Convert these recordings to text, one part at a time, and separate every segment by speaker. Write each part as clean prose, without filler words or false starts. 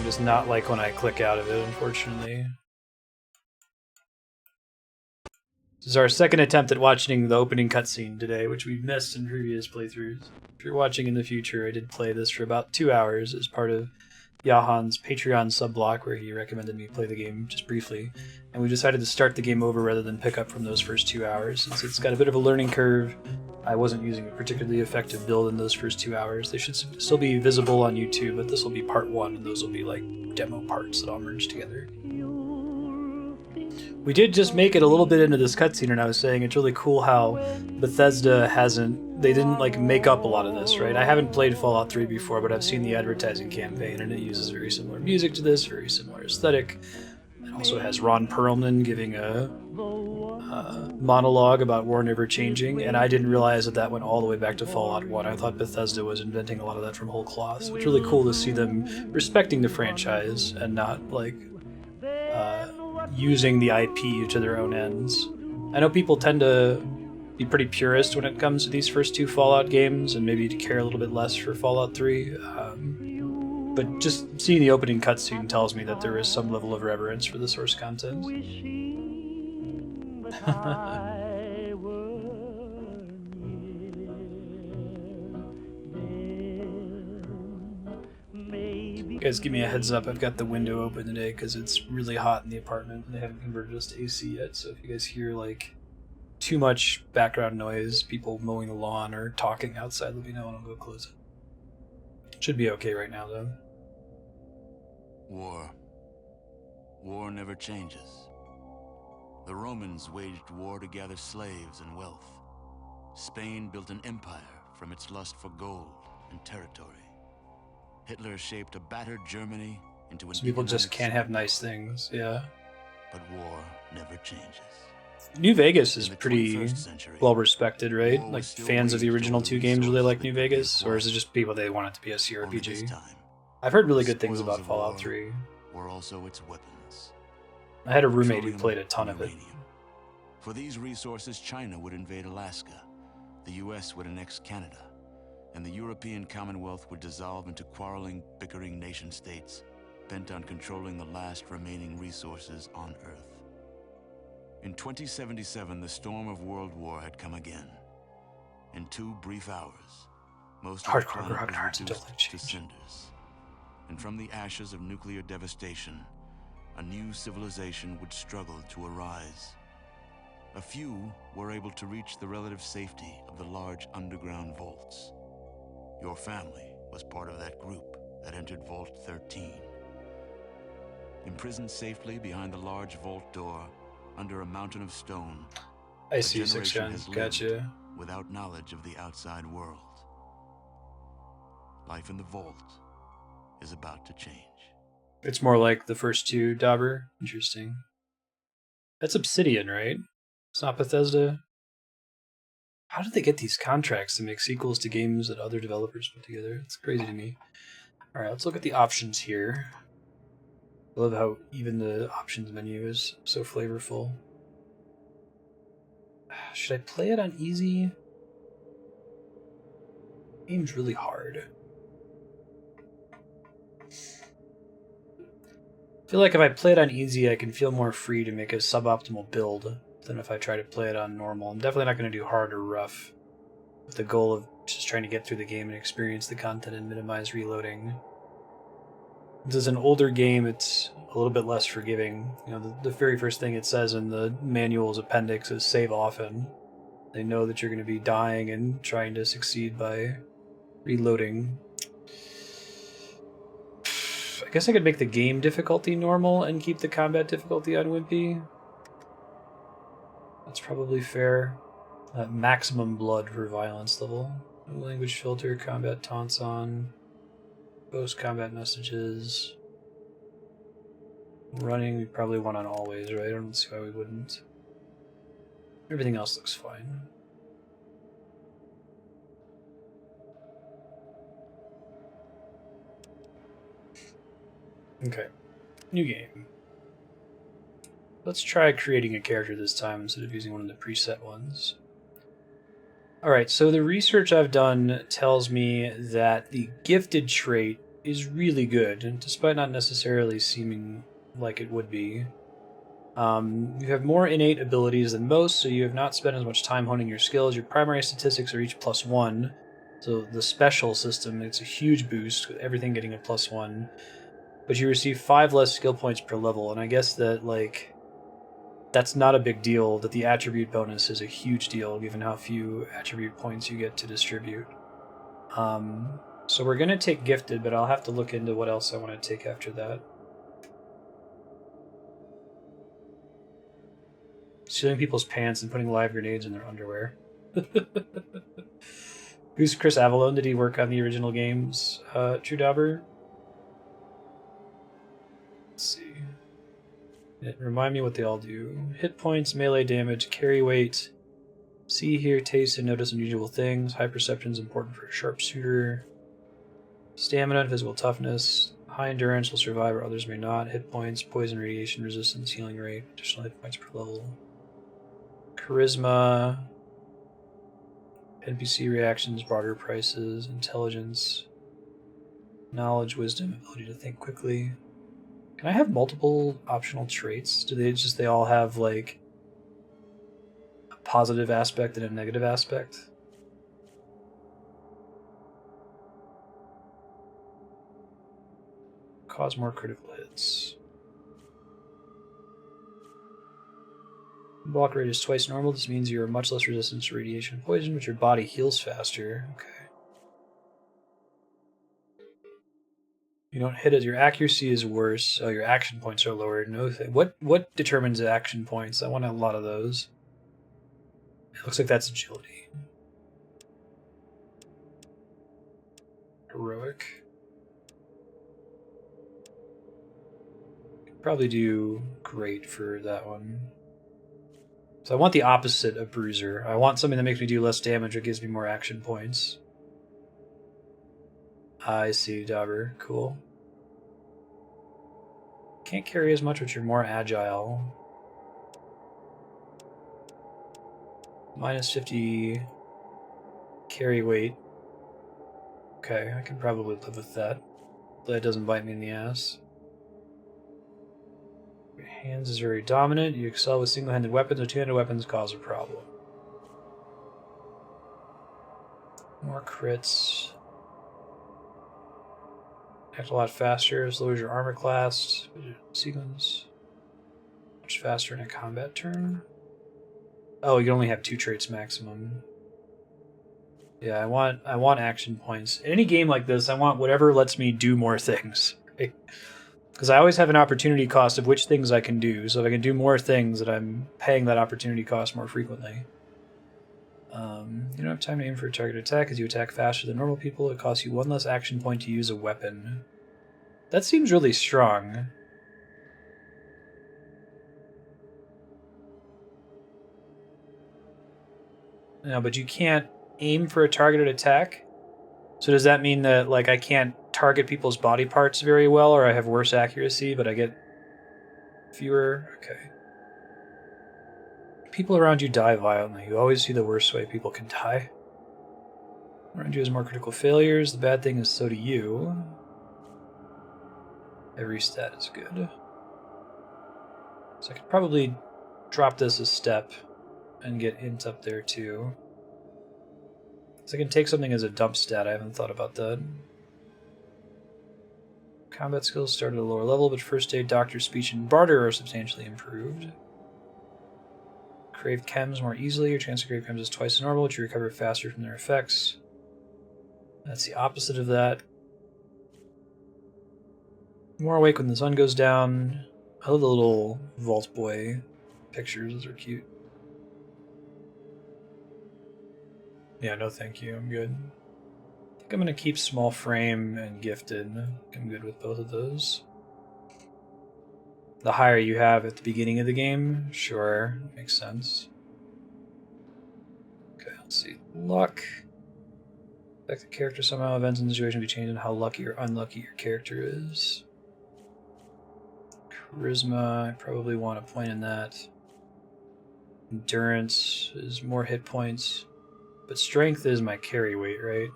Speaker 1: just not like when I click out of it, unfortunately. This is our second attempt at watching the opening cutscene today, which we've missed in previous playthroughs. If you're watching in the future, I did play this for about 2 hours as part of Jahan's Patreon subblock, where he recommended me play the game just briefly, and we decided to start the game over rather than pick up from those first 2 hours. Since it's got a bit of a learning curve, I wasn't using a particularly effective build in those first 2 hours. They should still be visible on YouTube, but this will be part 1, and those will be like demo parts that I'll merge together. We did just make it a little bit into this cutscene, and I was saying it's really cool how Bethesda they didn't like make up a lot of this, right? I haven't played Fallout 3 before, but I've seen the advertising campaign, and it uses very similar music to this, very similar aesthetic. It also has Ron Perlman giving a monologue about war never changing, and I didn't realize that went all the way back to Fallout 1. I thought Bethesda was inventing a lot of that from whole cloth, so it's really cool to see them respecting the franchise and not like using the IP to their own ends. I know people tend to be pretty purist when it comes to these first 2 Fallout games, and maybe to care a little bit less for Fallout 3. But just seeing the opening cutscene tells me that there is some level of reverence for the source content. Guys, give me a heads up. I've got the window open today because it's really hot in the apartment. They haven't converted us to AC yet, so if you guys hear like too much background noise, people mowing the lawn or talking outside, let me know and I'll go close it. Should be okay right now, though.
Speaker 2: War. War never changes. The Romans waged war to gather slaves and wealth. Spain built an empire from its lust for gold and territory. Hitler shaped a battered Germany into an
Speaker 1: Some people just can't have nice things, yeah.
Speaker 2: But war never changes.
Speaker 1: New Vegas is pretty well respected, right? Like, fans of the original 2 games really like New Vegas, or is it just people they want it to be a CRPG? I've heard really good things about Fallout 3.
Speaker 2: Were also its weapons.
Speaker 1: I had a roommate who played a ton of it.
Speaker 2: For these resources, China would invade Alaska, the US would annex Canada, and the European Commonwealth would dissolve into quarreling, bickering nation-states, bent on controlling the last remaining resources on Earth. In 2077, the storm of World War had come again. In 2 brief hours, most of the planet was reduced to cinders. And from the ashes of nuclear devastation, a new civilization would struggle to arise. A few were able to reach the relative safety of the large underground vaults. Your family was part of that group that entered Vault 13. Imprisoned safely behind the large vault door, under a mountain of stone,
Speaker 1: I see, 6 Gen. Gotcha.
Speaker 2: Without knowledge of the outside world. Life in the vault is about to change.
Speaker 1: It's more like the first 2, Dauber. Interesting. That's Obsidian, right? It's not Bethesda. How did they get these contracts to make sequels to games that other developers put together? It's crazy to me. Alright, let's look at the options here. I love how even the options menu is so flavorful. Should I play it on easy? Game's really hard. I feel like if I play it on easy, I can feel more free to make a suboptimal build than if I try to play it on normal. I'm definitely not going to do hard or rough with the goal of just trying to get through the game and experience the content and minimize reloading. This is an older game, it's a little bit less forgiving. You know, the very first thing it says in the manual's appendix is save often. They know that you're going to be dying and trying to succeed by reloading. I guess I could make the game difficulty normal and keep the combat difficulty on Wimpy. That's probably fair. Maximum blood for violence level. No language filter, combat taunts on. Post combat messages. Running, we probably want on always, right? I don't see why we wouldn't. Everything else looks fine. Okay. New game. Let's try creating a character this time instead of using one of the preset ones. Alright, so the research I've done tells me that the gifted trait is really good, and despite not necessarily seeming like it would be. You have more innate abilities than most, so you have not spent as much time honing your skills. Your primary statistics are each +1, so the special system, it's a huge boost, with everything getting a +1. But you receive 5 less skill points per level, and I guess that, like, that's not a big deal, that the attribute bonus is a huge deal, given how few attribute points you get to distribute. So we're going to take Gifted, but I'll have to look into what else I want to take after that. Stealing people's pants and putting live grenades in their underwear. Who's Chris Avalone? Did he work on the original games? True Dauber? Let's see. Remind me what they all do. Hit points, melee damage, carry weight. See, hear, taste, and notice unusual things. High perception is important for a sharpshooter. Stamina and physical toughness. High endurance will survive where others may not. Hit points, poison, radiation resistance, healing rate. Additional hit points per level. Charisma. NPC reactions, barter prices, intelligence. Knowledge, wisdom, ability to think quickly. Can I have multiple optional traits? Do they all have, like, a positive aspect and a negative aspect? Cause more critical hits. Block rate is twice normal. This means you are much less resistant to radiation and poison, but your body heals faster. Okay. You don't hit it. Your accuracy is worse. Oh, your action points are lower. No thing. What determines action points? I want a lot of those. It looks like that's agility. Heroic. Could probably do great for that one. So I want the opposite of Bruiser. I want something that makes me do less damage or gives me more action points. I see, Dauber. Cool. Can't carry as much, but you're more agile. Minus 50 carry weight. Okay, I can probably live with that. That doesn't bite me in the ass. Your hands is very dominant. You excel with single-handed weapons, or two-handed weapons cause a problem. More crits. Act a lot faster, lowers your armor class. Sequence. Much faster in a combat turn. Oh, you can only have 2 traits maximum. Yeah, I want action points. In any game like this, I want whatever lets me do more things. Right? Because I always have an opportunity cost of which things I can do. So if I can do more things, that I'm paying that opportunity cost more frequently. You don't have time to aim for a target attack as you attack faster than normal people. It costs you 1 less action point to use a weapon. That seems really strong. No, but you can't aim for a targeted attack? So does that mean that, like, I can't target people's body parts very well, or I have worse accuracy, but I get fewer? Okay. People around you die violently. You always see the worst way people can die. Around you has more critical failures. The bad thing is so do you. Every stat is good. So I could probably drop this a step and get int up there too. So I can take something as a dump stat. I haven't thought about that. Combat skills start at a lower level, but first aid, doctor, speech, and barter are substantially improved. Crave chems more easily. Your chance to crave chems is twice as normal, but you recover faster from their effects. That's the opposite of that. More awake when the sun goes down. I love the little Vault Boy pictures. Those are cute. Yeah, no thank you. I'm good. I think I'm going to keep small frame and gifted. I'm good with both of those. The higher you have at the beginning of the game, sure, makes sense. Okay, let's see. Luck. Affect the character somehow. Events and situations be changed in how lucky or unlucky your character is. Charisma, I probably want a point in that. Endurance is more hit points. But strength is my carry weight, right?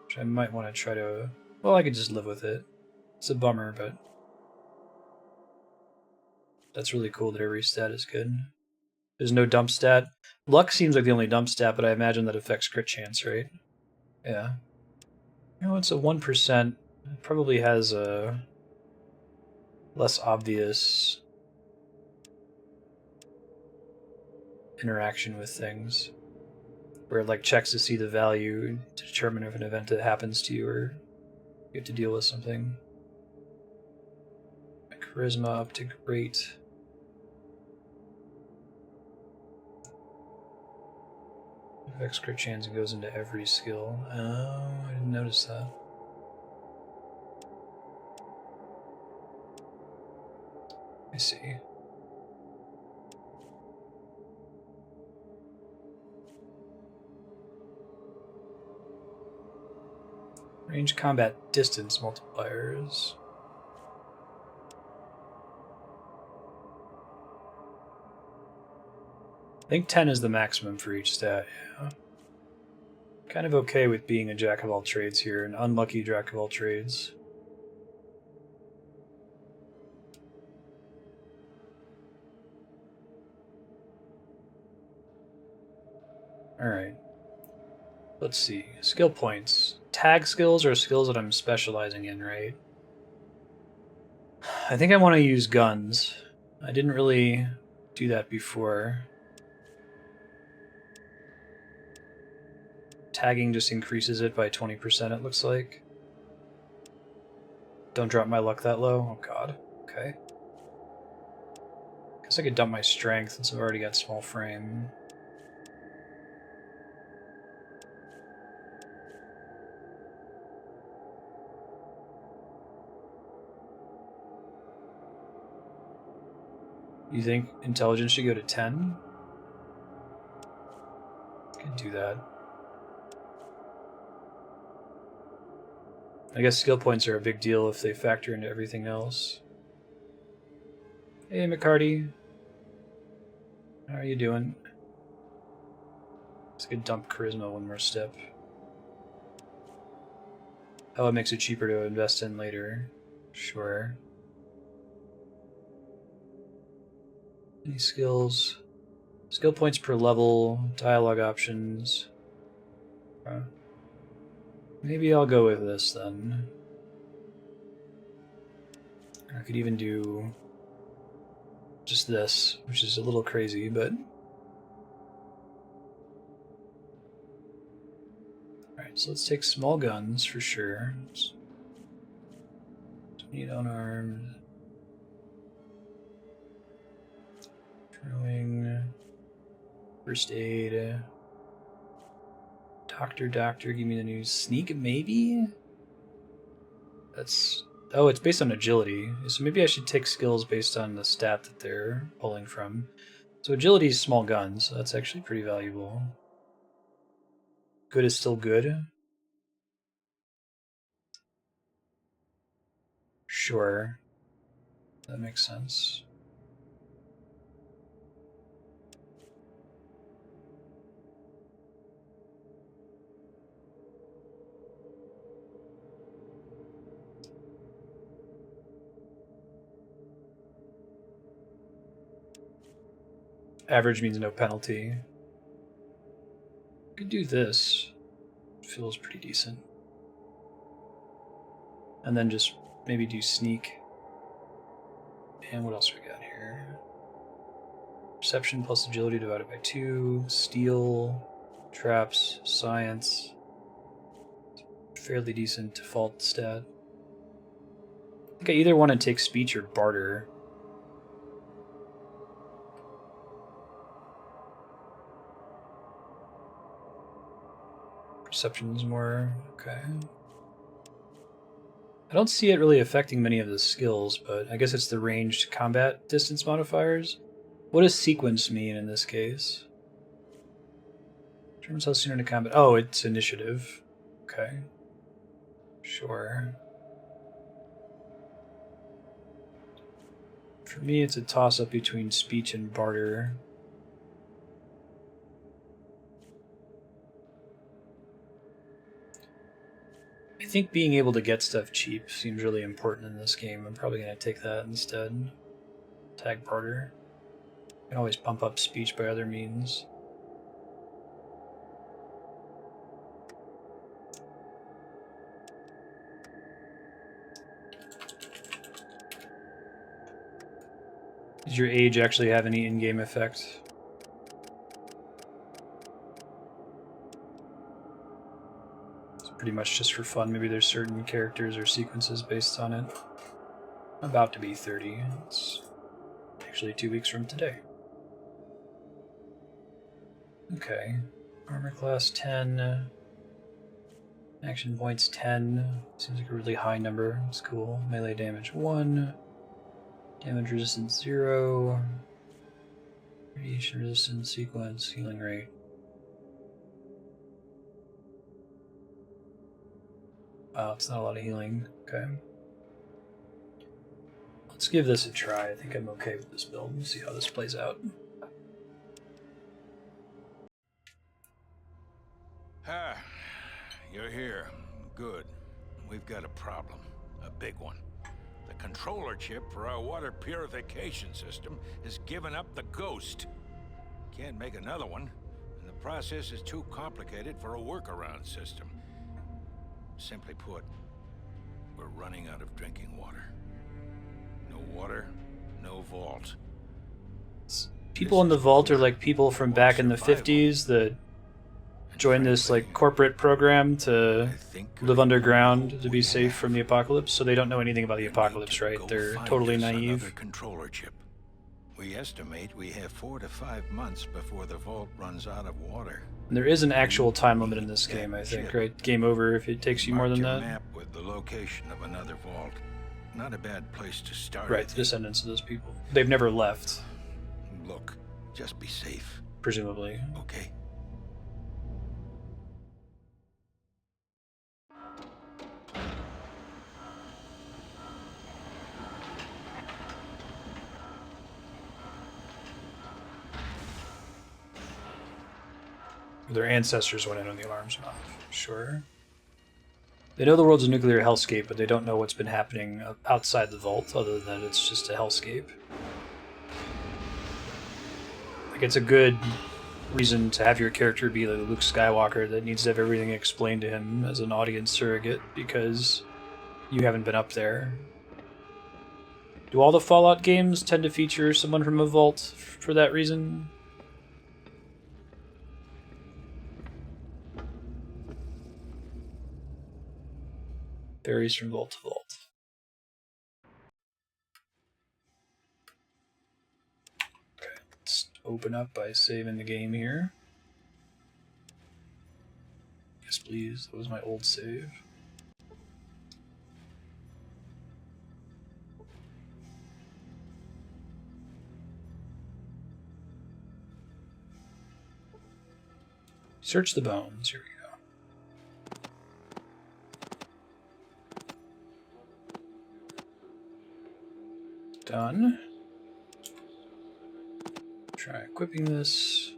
Speaker 1: Which I might want to try to Well, I could just live with it. It's a bummer, but that's really cool that every stat is good. There's no dump stat. Luck seems like the only dump stat, but I imagine that affects crit chance, right? Yeah. You know, it's a 1%. It probably has a less obvious interaction with things, where it like checks to see the value to determine if an event that happens to you or you have to deal with something. Charisma up to great. Affects crit chance and goes into every skill. Oh, I didn't notice that. I see. Range combat distance multipliers. I think 10 is the maximum for each stat, yeah. Kind of okay with being a jack of all trades here, an unlucky jack of all trades. Alright. Let's see. Skill points. Tag skills are skills that I'm specializing in, right? I think I want to use guns. I didn't really do that before. Tagging just increases it by 20%, it looks like. Don't drop my luck that low? Oh god. Okay. Guess I could dump my strength since I've already got small frame. You think intelligence should go to 10? I could do that. I guess skill points are a big deal if they factor into everything else. Hey, McCarty. How are you doing? Let's get dump charisma one more step. Oh, it makes it cheaper to invest in later. Sure. Any skills? Skill points per level, dialogue options. Maybe I'll go with this then. I could even do just this, which is a little crazy, but... Alright, so let's take small guns for sure. Don't need unarmed. Throwing. First aid. Doctor, give me the new sneak, maybe? That's... Oh, it's based on agility. So maybe I should take skills based on the stat that they're pulling from. So agility is small guns. So that's actually pretty valuable. Good is still good. Sure. That makes sense. Average means no penalty. Could do this. Feels pretty decent. And then just maybe do sneak. And what else we got here? Perception plus agility divided by 2. Steal. Traps. Science. Fairly decent default stat. I think I either want to take speech or barter. Perception's more... okay. I don't see it really affecting many of the skills, but I guess it's the ranged combat distance modifiers. What does sequence mean in this case? Determines how soon into combat... Oh, it's initiative. Okay. Sure. For me, it's a toss-up between speech and barter. I think being able to get stuff cheap seems really important in this game. I'm probably going to take that instead. Tag barter. You can always pump up speech by other means. Does your age actually have any in-game effect? It's pretty much just for fun. Maybe there's certain characters or sequences based on it. I'm about to be 30. It's actually 2 weeks from today. Okay. Armor class 10. Action points 10. Seems like a really high number. It's cool. Melee damage 1. Damage resistance 0. Radiation resistance sequence. Healing rate. Wow, it's not a lot of healing. Okay. Let's give this a try. I think I'm okay with this build. We'll see how this plays out.
Speaker 3: Ah, you're here. Good. We've got a problem. A big one. The controller chip for our water purification system has given up the ghost. Can't make another one, and the process is too complicated for a workaround system. Simply put, we're running out of drinking water. No water, no vault.
Speaker 1: People in the vault are like people from back in the 50s that joined this like corporate program to live underground to be safe from the apocalypse, so they don't know anything about the apocalypse, right? They're totally naive.
Speaker 3: Controller chip. We estimate we have 4 to 5 months before the vault runs out of water.
Speaker 1: And there is an actual time limit in this game, I think, right? Game over if it takes you more than that.
Speaker 3: Map with the location of another vault. Not a bad place to start.
Speaker 1: Right, the descendants of those people. They've never left.
Speaker 3: Look, just be safe.
Speaker 1: Presumably.
Speaker 3: Okay.
Speaker 1: Their ancestors went in when the alarms went off. Sure. They know the world's a nuclear hellscape, but they don't know what's been happening outside the vault, other than it's just a hellscape. Like, it's a good reason to have your character be like Luke Skywalker that needs to have everything explained to him as an audience surrogate, because you haven't been up there. Do all the Fallout games tend to feature someone from a vault for that reason? Varies from vault to vault. Okay, let's open up by saving the game here. Yes, please. That was my old save. Search the bones. Here we go. Done. Try equipping this.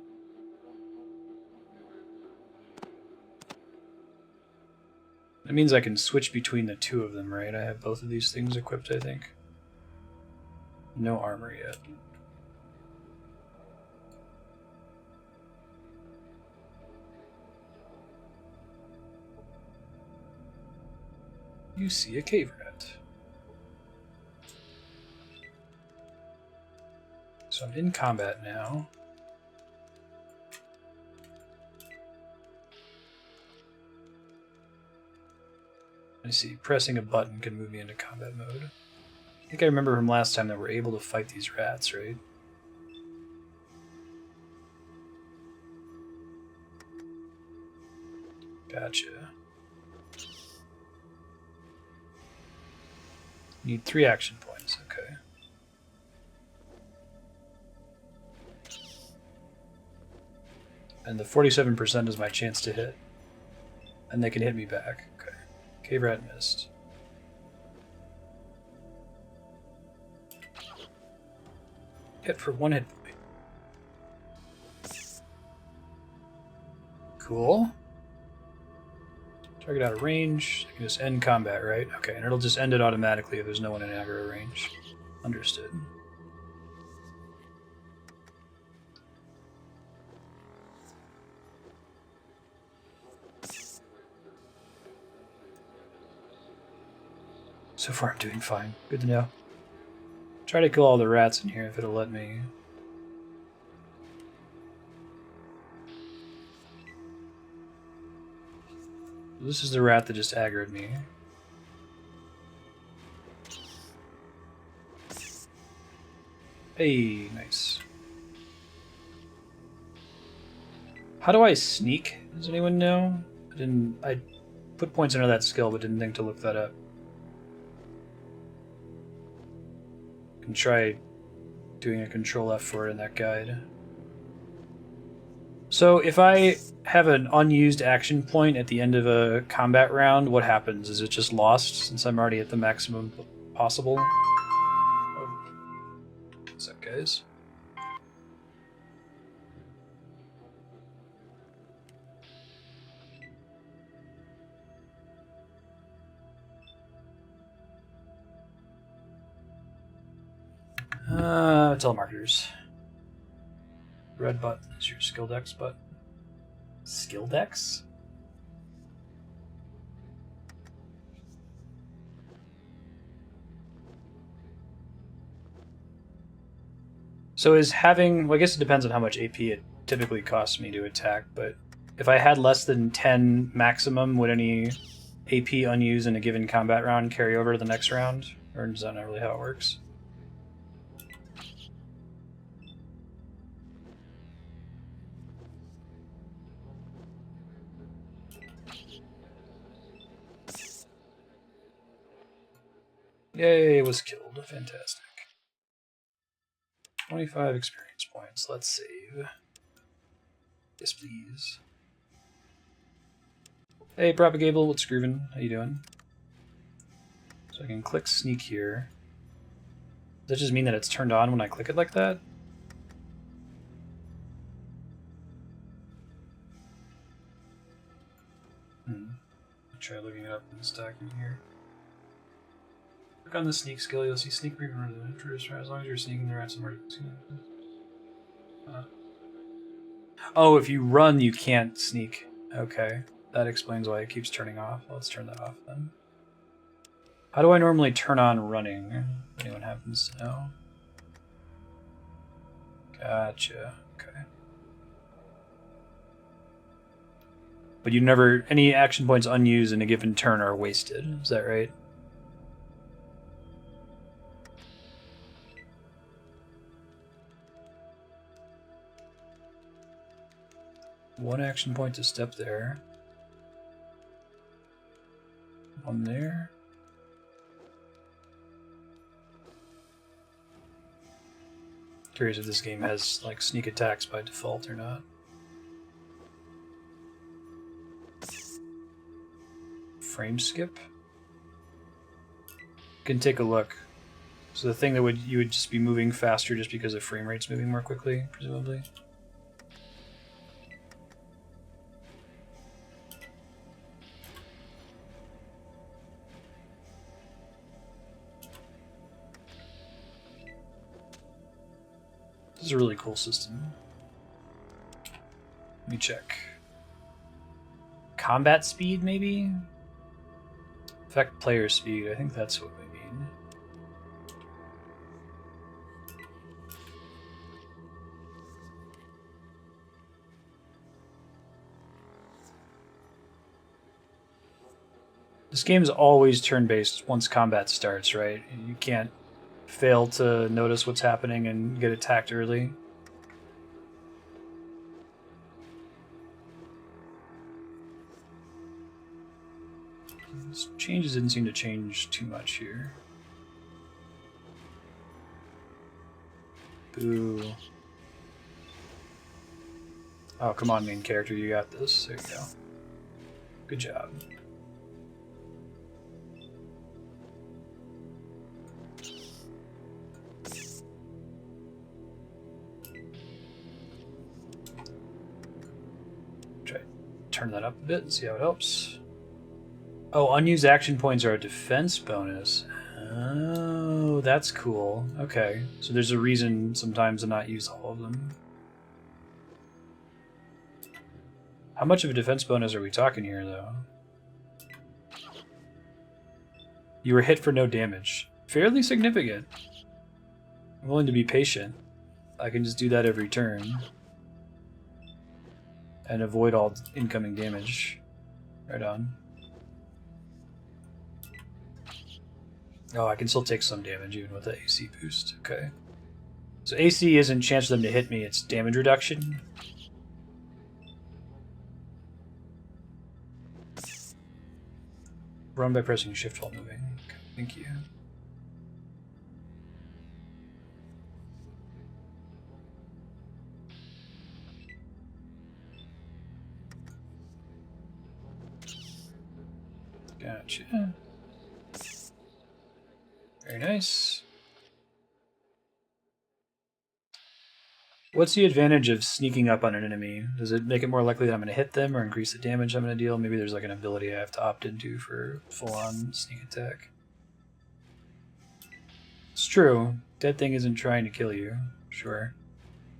Speaker 1: That means I can switch between the two of them, right? I have both of these things equipped, I think. No armor yet. You see a cave rat. So I'm in combat now. I see, pressing a button can move me into combat mode. I think I remember from last time that we're able to fight these rats, right? Gotcha. Need 3 action points, okay. And the 47% is my chance to hit. And they can hit me back. Okay. Cave rat missed. Hit for 1 hit point. Cool. Target out of range. I can just end combat, right? Okay, and it'll just end it automatically if there's no one in aggro range. Understood. So far I'm doing fine. Good to know. Try to kill all the rats in here if it'll let me. This is the rat that just aggroed me. Hey, nice. How do I sneak? Does anyone know? I put points under that skill but didn't think to look that up. Can try doing a control F for it in that guide. So if I have an unused action point at the end of a combat round, what happens? Is it just lost since I'm already at the maximum possible? Oh. What's up, guys? Telemarketers. Red button is your skill dex button. Skill dex? So is having... Well, I guess it depends on how much AP it typically costs me to attack, but if I had less than 10 maximum, would any AP unused in a given combat round carry over to the next round? Or is that not really how it works? Yay, it was killed. Fantastic. 25 experience points. Let's save. Yes, please. Hey, Propagable, what's groovin'? How you doing? So I can click sneak here. Does that just mean that it's turned on when I click it like that? I'll try looking it up in this document here. Click on the sneak skill, you'll see sneak prevent as long as you're sneaking the rats somewhere. Oh, if you run, you can't sneak. Okay, that explains why it keeps turning off. Let's turn that off then. How do I normally turn on running? If anyone happens to know. Gotcha. Okay. But you never... Any action points unused in a given turn are wasted. Is that right? One action point to step there. One there. Curious if this game has like sneak attacks by default or not. Frame skip. You can take a look. So the thing that you would just be moving faster just because the frame rate's moving more quickly, presumably. This is a really cool system. Let me check. Combat speed, maybe? Affect player speed, I think that's what we mean. This game's always turn-based once combat starts, right? You can't fail to notice what's happening and get attacked early. These changes didn't seem to change too much here. Boo. Oh, come on, main character, you got this. There you go. Good job. Try to turn that up a bit and see how it helps. Oh, unused action points are a defense bonus. Oh, that's cool. Okay, so there's a reason sometimes to not use all of them. How much of a defense bonus are we talking here, though? You were hit for no damage. Fairly significant. I'm willing to be patient. I can just do that every turn. And avoid all incoming damage. Right on. Oh, I can still take some damage even with the AC boost. Okay. So AC isn't chance for them to hit me, it's damage reduction. Run by pressing shift while moving. Okay, thank you. Gotcha. Very nice. What's the advantage of sneaking up on an enemy? Does it make it more likely that I'm going to hit them or increase the damage I'm going to deal? Maybe there's like an ability I have to opt into for full-on sneak attack. It's true. Dead thing isn't trying to kill you. Sure.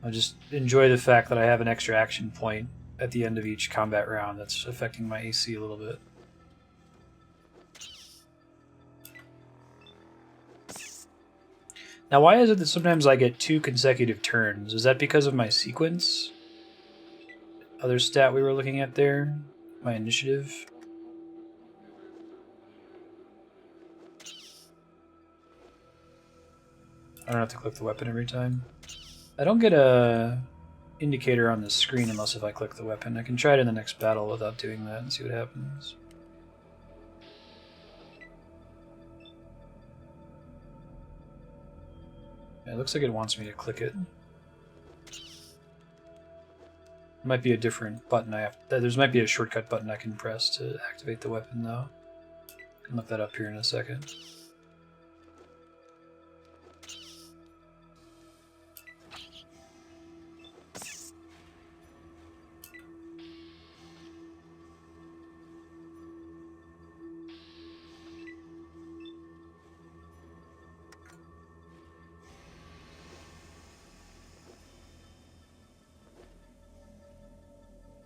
Speaker 1: I'll just enjoy the fact that I have an extra action point at the end of each combat round that's affecting my AC a little bit. Now, why is it that sometimes I get 2 consecutive turns? Is that because of my sequence? Other stat we were looking at there? My initiative? I don't have to click the weapon every time. I don't get a indicator on the screen unless if I click the weapon. I can try it in the next battle without doing that and see what happens. Yeah, it looks like it wants me to click it. Might be a different button I have. There might be a shortcut button I can press to activate the weapon, though. I can look that up here in a second.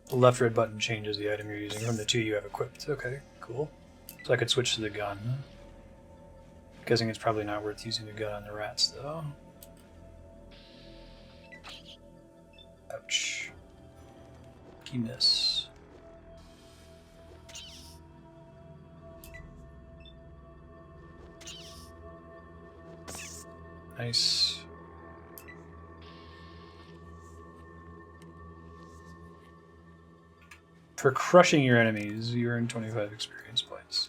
Speaker 1: The left red button changes the item you're using from the 2 you have equipped. Okay, cool. So I could switch to the gun. I'm guessing it's probably not worth using the gun on the rats, though. Ouch. Key miss. Nice. For crushing your enemies, you earn 25 experience points.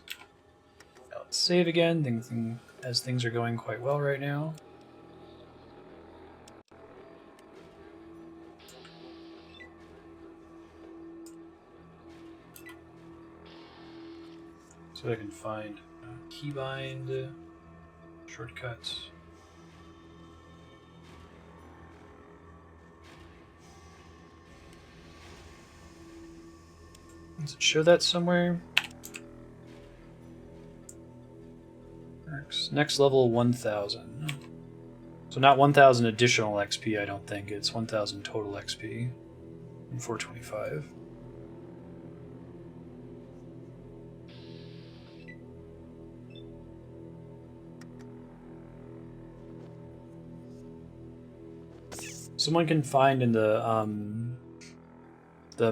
Speaker 1: Now let's save again, as things are going quite well right now. So I can find keybind, shortcuts. Does it show that somewhere? Next level 1000. So not 1000 additional XP, I don't think. It's 1000 total XP. And 425. Someone can find in the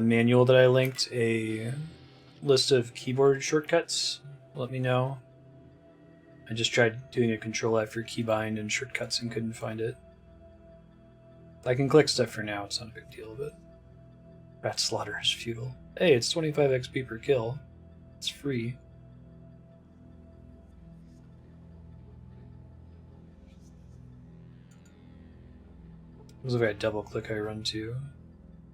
Speaker 1: manual that I linked a list of keyboard shortcuts. Let me know. I just tried doing a Control F for keybind and shortcuts and couldn't find it. I can click stuff for now, it's not a big deal, but rat slaughter is futile. Hey, it's 25 XP per kill. It's free. What if I double click, I run to?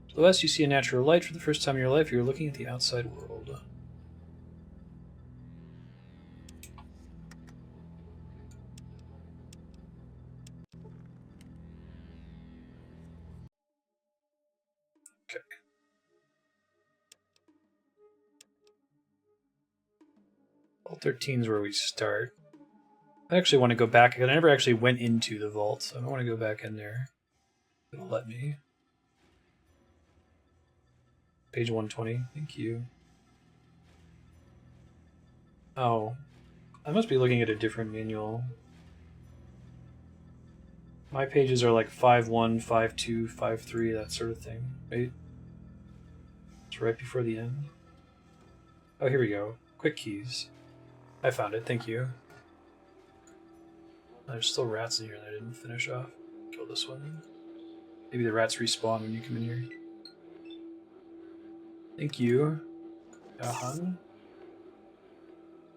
Speaker 1: To the west, you see a natural light. For the first time in your life, you're looking at the outside world. Okay. Vault 13 is where we start. I actually want to go back. I never actually went into the vault, so I want to go back in there. It'll let me. Page 120. Thank you. Oh. I must be looking at a different manual. My pages are like 5.1, 5.2, 5.3, that sort of thing. Right? It's right before the end. Oh, here we go. Quick keys. I found it. Thank you. There's still rats in here that I didn't finish off. Kill this one. Maybe the rats respawn when you come in here. Thank you. Yahan.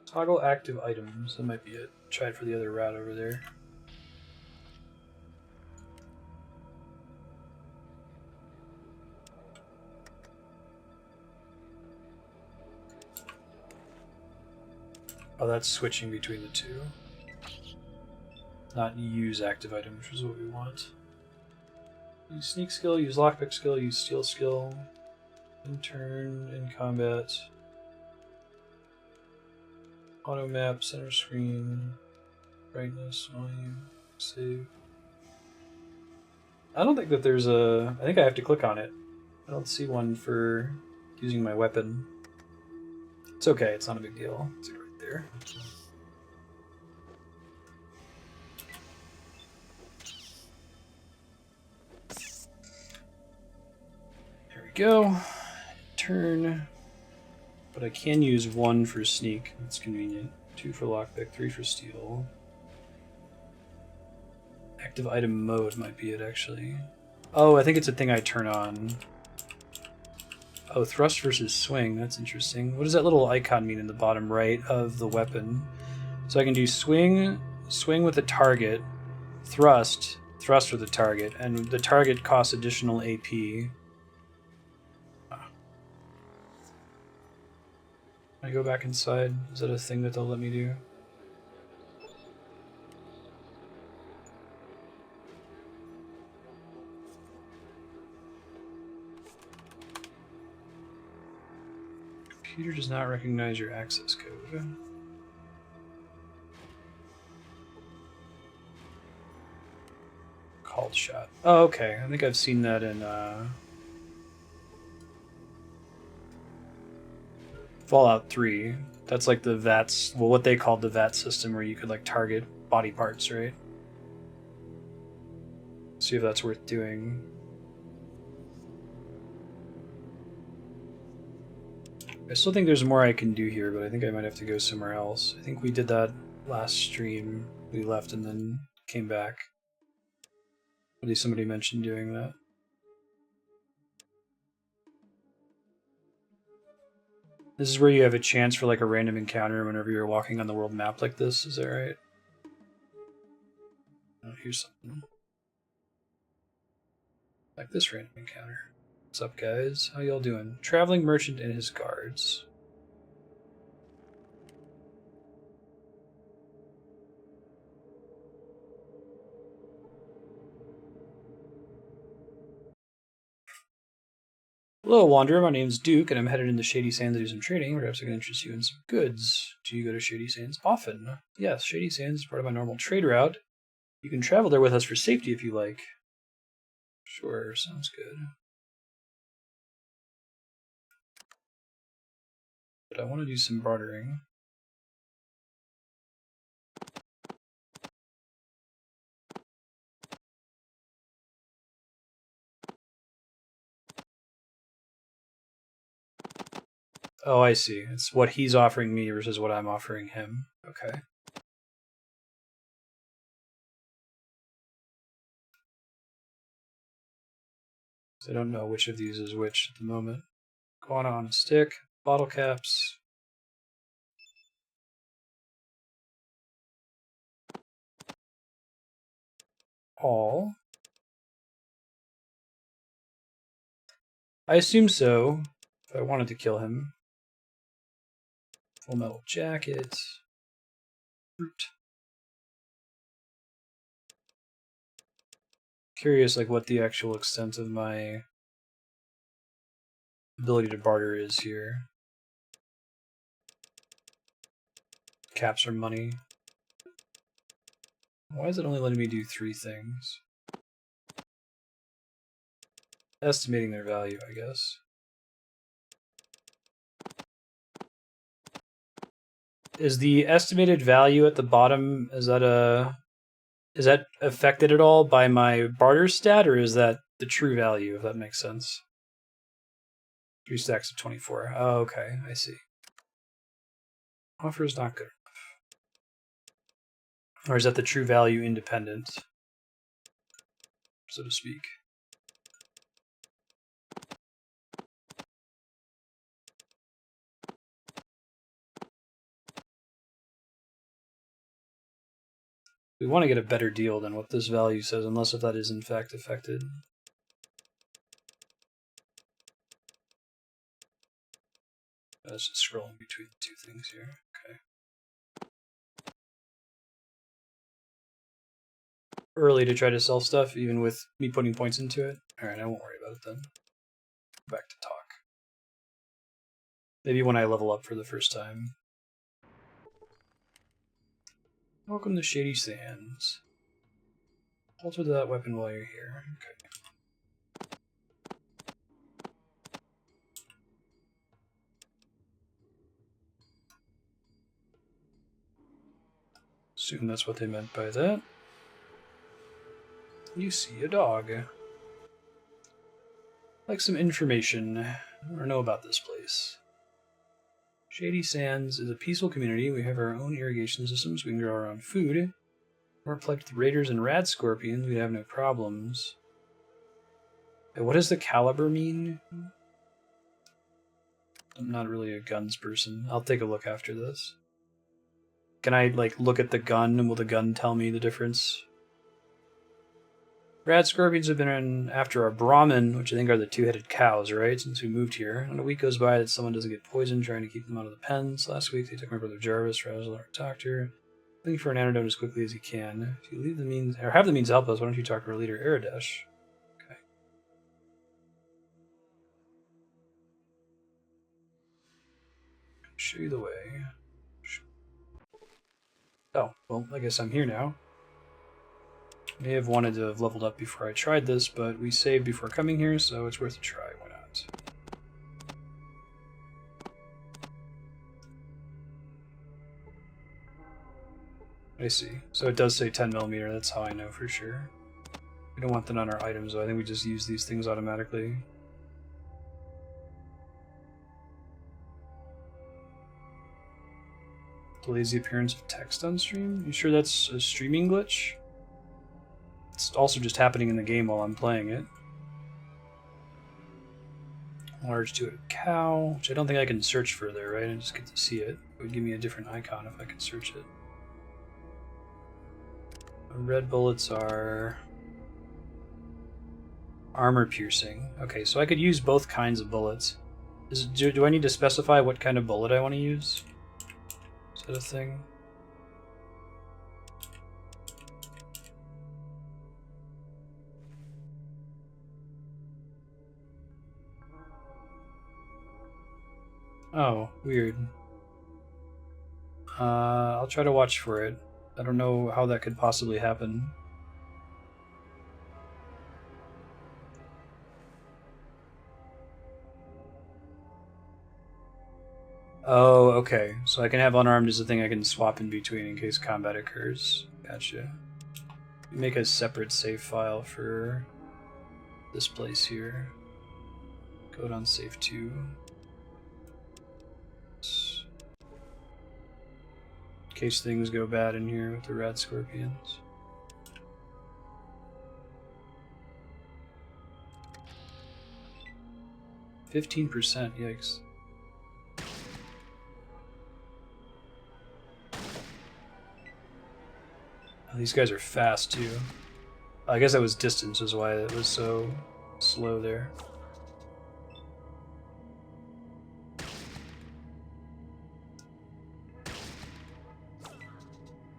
Speaker 1: Toggle active items. That might be it. Try it for the other rat over there. Oh, that's switching between the two. Not use active item, which is what we want. Use sneak skill, use lockpick skill, use steal skill. In turn, in combat. Auto map, center screen, brightness, volume, save. I don't think that there's a... I think I have to click on it. I don't see one for using my weapon. It's okay, it's not a big deal. It's right there. There we go. Turn. But I can use 1 for sneak. That's convenient. 2 for lockpick, 3 for steal. Active item mode might be it, actually. Oh, I think it's a thing I turn on. Oh, thrust versus swing. That's interesting. What does that little icon mean in the bottom right of the weapon? So I can do swing with a target, thrust with a target, and the target costs additional AP. Can I go back inside? Is that a thing that they'll let me do? Computer does not recognize your access code. Called shot. Oh, okay. I think I've seen that in Fallout 3. That's like the VATS, well, what they called the VAT system, where you could like target body parts, right? See if that's worth doing. I still think there's more I can do here, but I think I might have to go somewhere else. I think we did that last stream. We left and then came back. At least somebody mentioned doing that. This is where you have a chance for like a random encounter whenever you're walking on the world map like this, is that right? Oh, here's something. Like this random encounter. What's up, guys? How y'all doing? Traveling merchant and his guards. Hello, Wanderer. My name's Duke, and I'm headed into Shady Sands to do some trading. Perhaps I can interest you in some goods. Do you go to Shady Sands often? Yes, Shady Sands is part of my normal trade route. You can travel there with us for safety if you like. Sure, sounds good. But I want to do some bartering. Oh, I see. It's what he's offering me versus what I'm offering him. Okay. I don't know which of these is which at the moment. Guana on a stick, bottle caps. All. I assume so, if I wanted to kill him. Full metal jacket. Fruit. Curious, like, what the actual extent of my ability to barter is here. caps are money. Why is it only letting me do 3 things? Estimating their value, I guess. Is the estimated value at the bottom, is that affected at all by my barter stat, or is that the true value, if that makes sense? 3 stacks of 24. Oh, okay, I see. Offer is not good enough. Or is that the true value independent, so to speak? We want to get a better deal than what this value says, unless if that is in fact affected. I was just scrolling between the 2 things here. Okay. Early to try to sell stuff, even with me putting points into it. Alright, I won't worry about it then. Back to talk. Maybe when I level up for the first time. Welcome to Shady Sands. Alter that weapon while you're here. Okay. Assume that's what they meant by that. You see a dog. Like some information or know about this place. Shady Sands is a peaceful community. We have our own irrigation systems. We can grow our own food. We're plugged with raiders and Radscorpions. We'd have no problems. Hey, what does the caliber mean? I'm not really a guns person. I'll take a look after this. Can I, like, look at the gun, and will the gun tell me the difference? Radscorpions have been after our Brahmin, which I think are the 2-headed cows, right? Since we moved here. And a week goes by that someone doesn't get poisoned, trying to keep them out of the pens. Last week they took my brother Jarvis, Razzle, our doctor. Looking for an antidote as quickly as you can. If you leave the means, or have the means to help us, why don't you talk to our leader, Aradesh? Okay. Show you the way. Oh, well, I guess I'm here now. May have wanted to have leveled up before I tried this, but we saved before coming here, so it's worth a try. Why not? I see. So it does say 10mm, that's how I know for sure. We don't want that on our items, though. I think we just use these things automatically. Delays the appearance of text on stream? You sure that's a streaming glitch? It's also just happening in the game while I'm playing it. Large 2-headed cow, which I don't think I can search further, right? I just get to see it. It would give me a different icon if I could search it. Red bullets are armor piercing. Okay, so I could use both kinds of bullets. Do I need to specify what kind of bullet I want to use? Is that a thing? Oh, weird. I'll try to watch for it. I don't know how that could possibly happen. Oh, okay. So I can have unarmed as a thing I can swap in between in case combat occurs. Gotcha. Make a separate save file for this place here. Code on save 2. In case things go bad in here with the Radscorpions. %, yikes. Oh, these guys are fast too. I guess that was distance is why it was so slow there.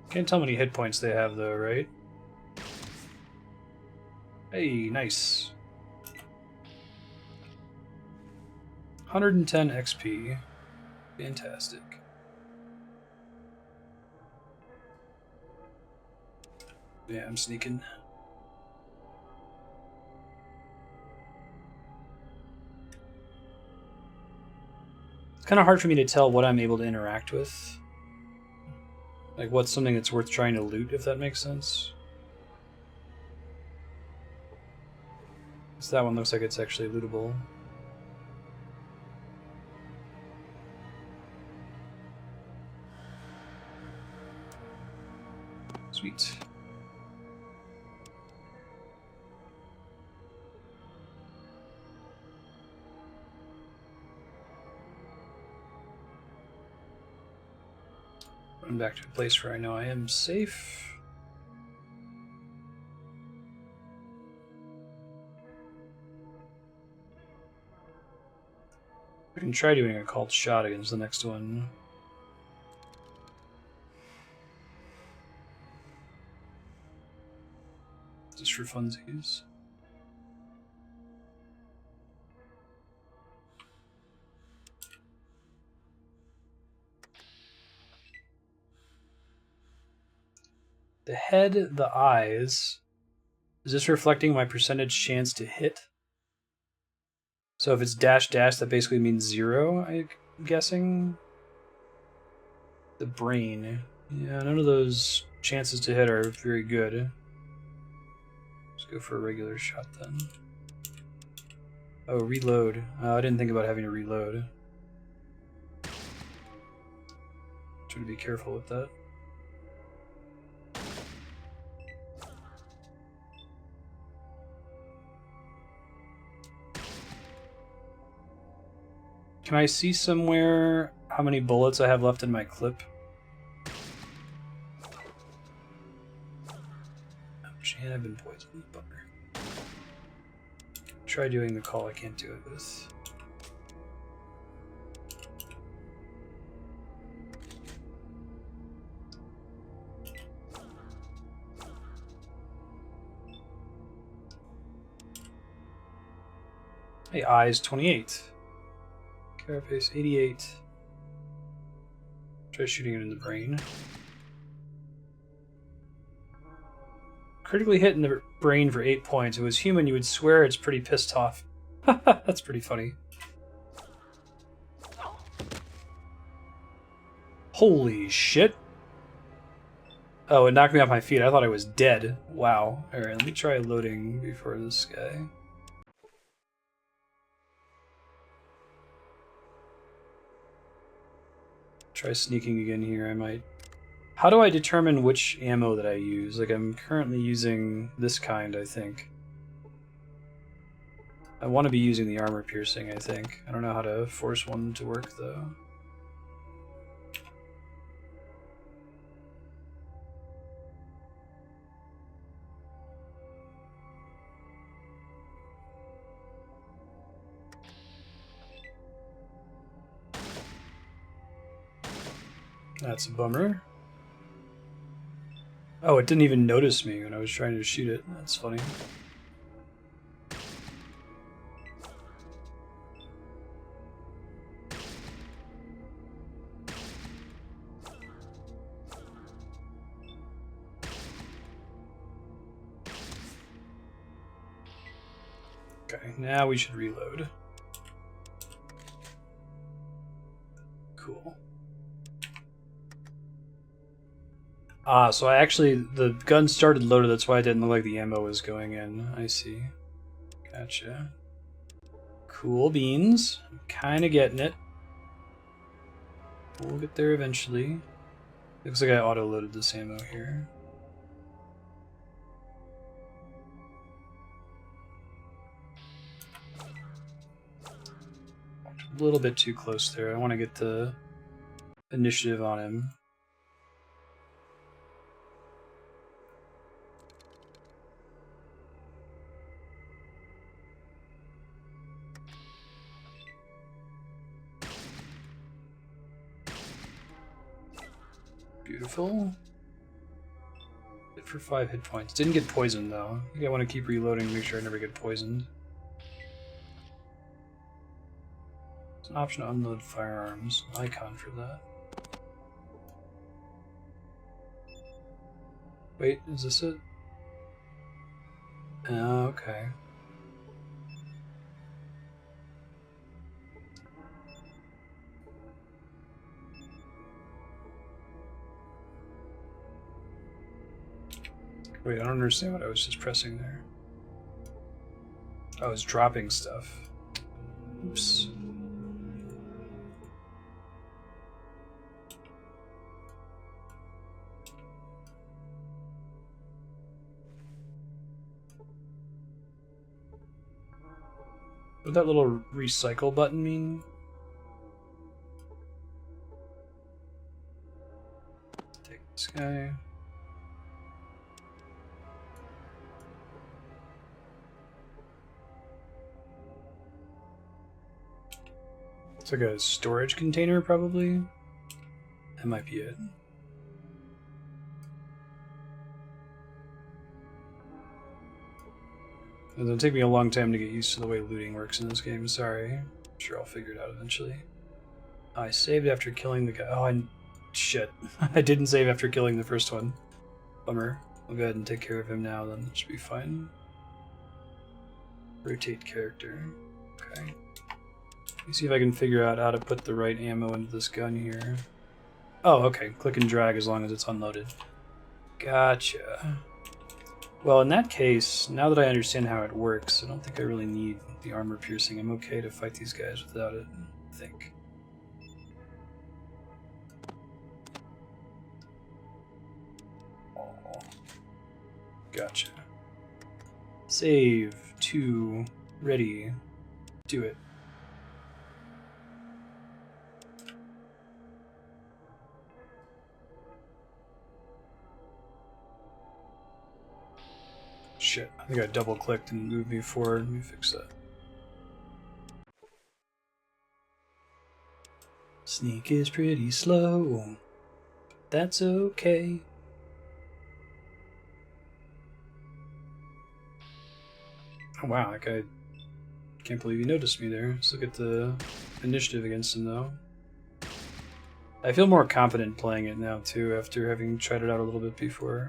Speaker 1: Can't tell how many hit points they have though, right? Hey, nice. 110 XP. Fantastic. Yeah, I'm sneaking. It's kind of hard for me to tell what I'm able to interact with. Like, what's something that's worth trying to loot, if that makes sense. So that one looks like it's actually lootable. Sweet. I'm back to a place where I know I am safe. I can try doing a called shot against the next one. Just for funsies. The head, the eyes. Is this reflecting my percentage chance to hit? So if it's dash dash, that basically means 0, I'm guessing. The brain. Yeah, none of those chances to hit are very good. Let's go for a regular shot then. Oh, reload. Oh, I didn't think about having to reload. Try to be careful with that. Can I see somewhere how many bullets I have left in my clip? Ouch, and I've been poisoned. Bummer. Try doing the call I can't do it with. Hey, eyes 28. Carapace 88. Try shooting it in the brain. Critically hit in the brain for 8 points. If it was human, you would swear it's pretty pissed off. That's pretty funny. Holy shit. Oh, it knocked me off my feet. I thought I was dead. Wow. Alright, let me try loading before this guy. Try sneaking again here, I might. How do I determine which ammo that I use? Like, I'm currently using this kind, I think. I want to be using the armor piercing, I think. I don't know how to force one to work, though. That's a bummer. Oh, it didn't even notice me when I was trying to shoot it. That's funny. Okay, now we should reload. Cool. Ah, so I actually, the gun started loaded, that's why it didn't look like the ammo was going in. I see. Gotcha. Cool beans. I'm kinda getting it. We'll get there eventually. Looks like I auto-loaded this ammo here. A little bit too close there. I want to get the initiative on him. Beautiful. Hit for 5 hit points. Didn't get poisoned though. I think I want to keep reloading to make sure I never get poisoned. It's an option to unload firearms. Icon for that. Wait, is this it? Okay. Wait, I don't understand what I was just pressing there. I was dropping stuff. Oops. What did that little recycle button mean? Take this guy. It's like a storage container, probably. That might be it. It'll take me a long time to get used to the way looting works in this game, sorry. I'm sure I'll figure it out eventually. I saved after killing the guy. Oh, shit. I didn't save after killing the first one. Bummer. I'll go ahead and take care of him now, then it should be fine. Rotate character. Okay. Let me see if I can figure out how to put the right ammo into this gun here. Oh, okay. Click and drag as long as it's unloaded. Gotcha. Well, in that case, now that I understand how it works, I don't think I really need the armor piercing. I'm okay to fight these guys without it, I think. Oh. Gotcha. Save. 2. Ready. Do it. Shit, I think I double clicked and moved me forward. Let me fix that. Sneak is pretty slow. That's okay. Oh wow, that guy... Can't believe he noticed me there. Let's look at the initiative against him though. I feel more confident playing it now too, after having tried it out a little bit before.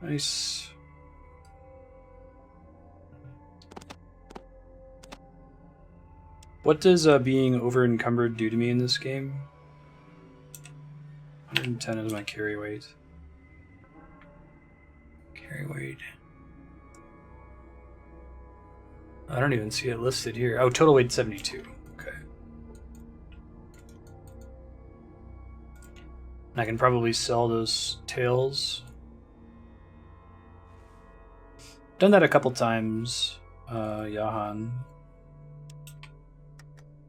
Speaker 1: Nice. What does being over encumbered do to me in this game? 110 is my carry weight. Carry weight. I don't even see it listed here. Oh, total weight 72. Okay. I can probably sell those tails. Done that a couple times, Yahan.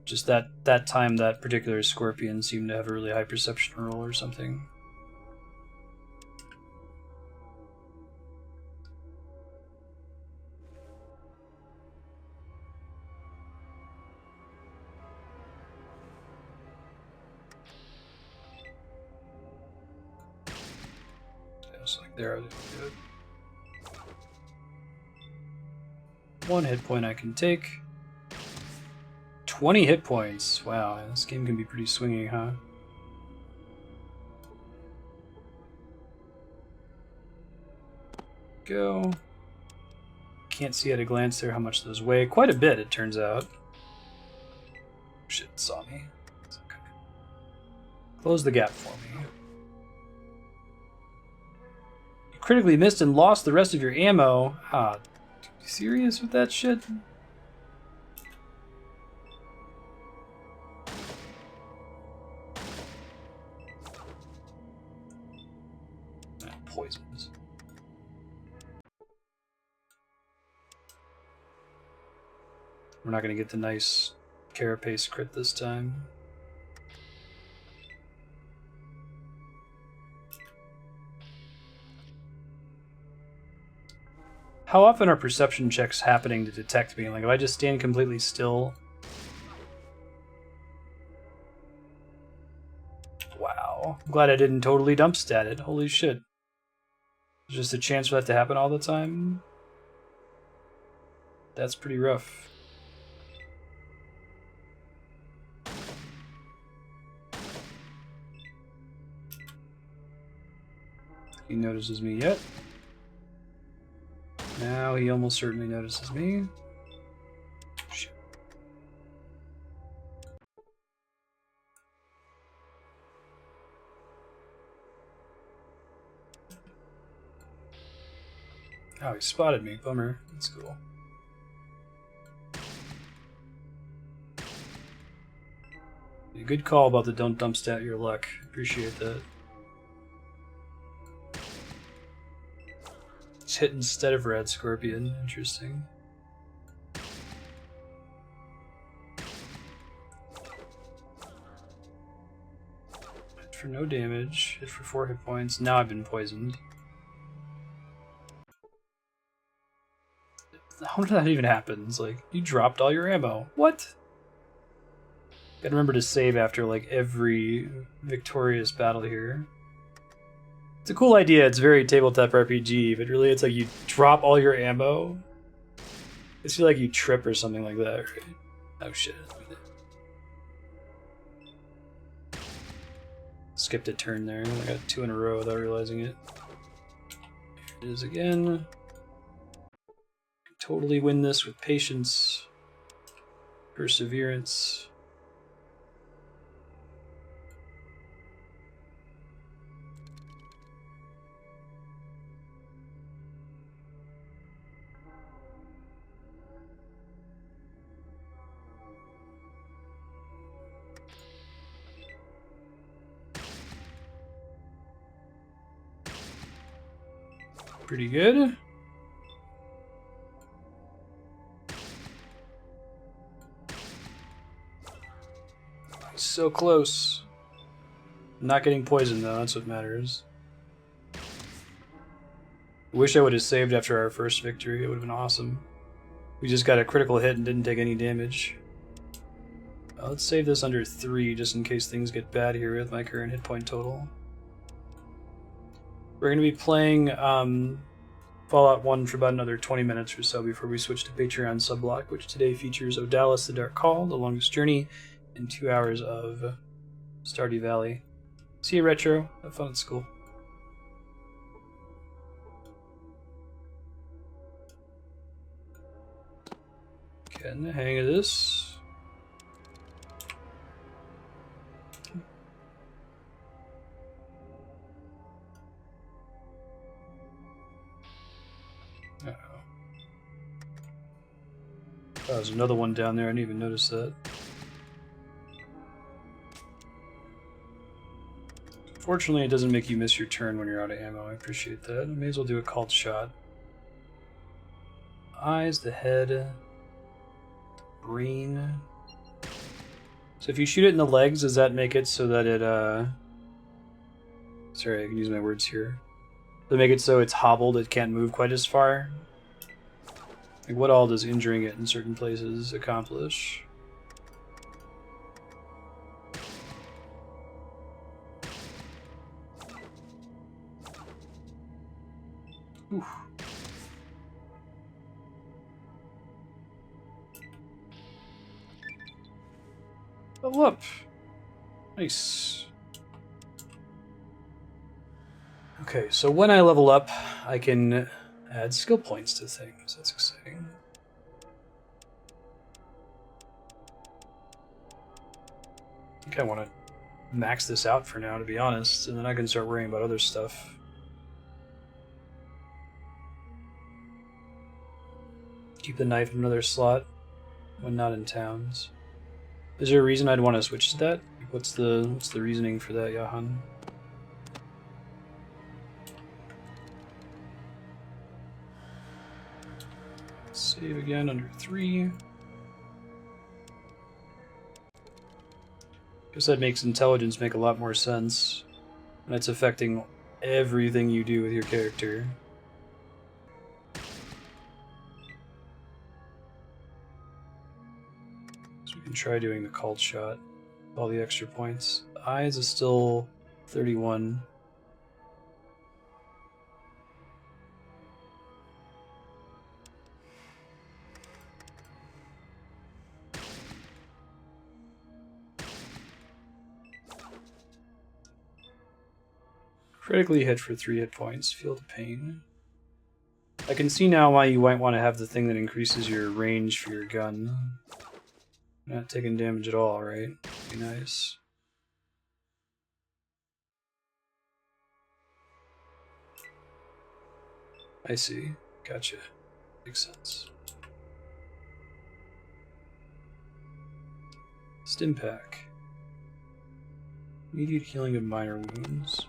Speaker 1: Just that time that particular scorpion seemed to have a really high perception roll or something. It's like there, good. 1 hit point I can take. 20 hit points. Wow, this game can be pretty swingy, huh? Go. Can't see at a glance there how much those weigh. Quite a bit, it turns out. Shit, saw me. It's okay. Close the gap for me. You critically missed and lost the rest of your ammo. Ah, you serious with that shit? Poisons. We're not going to get the nice carapace crit this time. How often are perception checks happening to detect me? Like, if I just stand completely still... Wow. I'm glad I didn't totally dump stat it. Holy shit. There's just a chance for that to happen all the time? That's pretty rough. he notices me yet. Now he almost certainly notices me. Shit. Oh, he spotted me. Bummer. That's cool. A good call about the don't dump stat your luck. Appreciate that. It's hit instead of Radscorpion. Interesting. Hit for no damage. Hit for 4 hit points. Now I've been poisoned. How did that even happen? It's like, you dropped all your ammo. What? Gotta remember to save after, like, every victorious battle here. It's a cool idea, it's very tabletop RPG, but really it's like you drop all your ammo. I feel like you trip or something like that, right? Oh shit. Skipped a turn there. I got 2 in a row without realizing it. Here it is again. Totally win this with patience, perseverance. Pretty good. So close. Not getting poisoned though, that's what matters. Wish I would have saved after our first victory, it would have been awesome. We just got a critical hit and didn't take any damage. Let's save this under 3 just in case things get bad here with my current hit point total. We're going to be playing Fallout 1 for about another 20 minutes or so before we switch to Patreon subblock, which today features Odalis the Dark Call, The Longest Journey, and 2 hours of Stardew Valley. See you, Retro. Have fun at school. Getting the hang of this. Uh-oh. Oh, there's another one down there. I didn't even notice that. Fortunately, it doesn't make you miss your turn when you're out of ammo. I appreciate that. I may as well do a called shot. Eyes, the head, brain. So if you shoot it in the legs, does that make it so that it, sorry, I can use my words here. Does it make it so it's hobbled, it can't move quite as far? Like, what all does injuring it in certain places accomplish? Oof. Level up. Nice. Okay, so when I level up, I can add skill points to things. That's exciting. I think I want to max this out for now, to be honest, and then I can start worrying about other stuff. Keep the knife in another slot when not in towns. Is there a reason I'd want to switch to that? What's the reasoning for that, Jahan? Save again under 3. Guess that makes intelligence make a lot more sense. And it's affecting everything you do with your character. So we can try doing the called shot. All the extra points. The eyes is still 31. Critically hit for 3 hit points. Feel the pain. I can see now why you might want to have the thing that increases your range for your gun. Not taking damage at all, right? Be nice. I see. Gotcha. Makes sense. Stim pack. Immediate healing of minor wounds.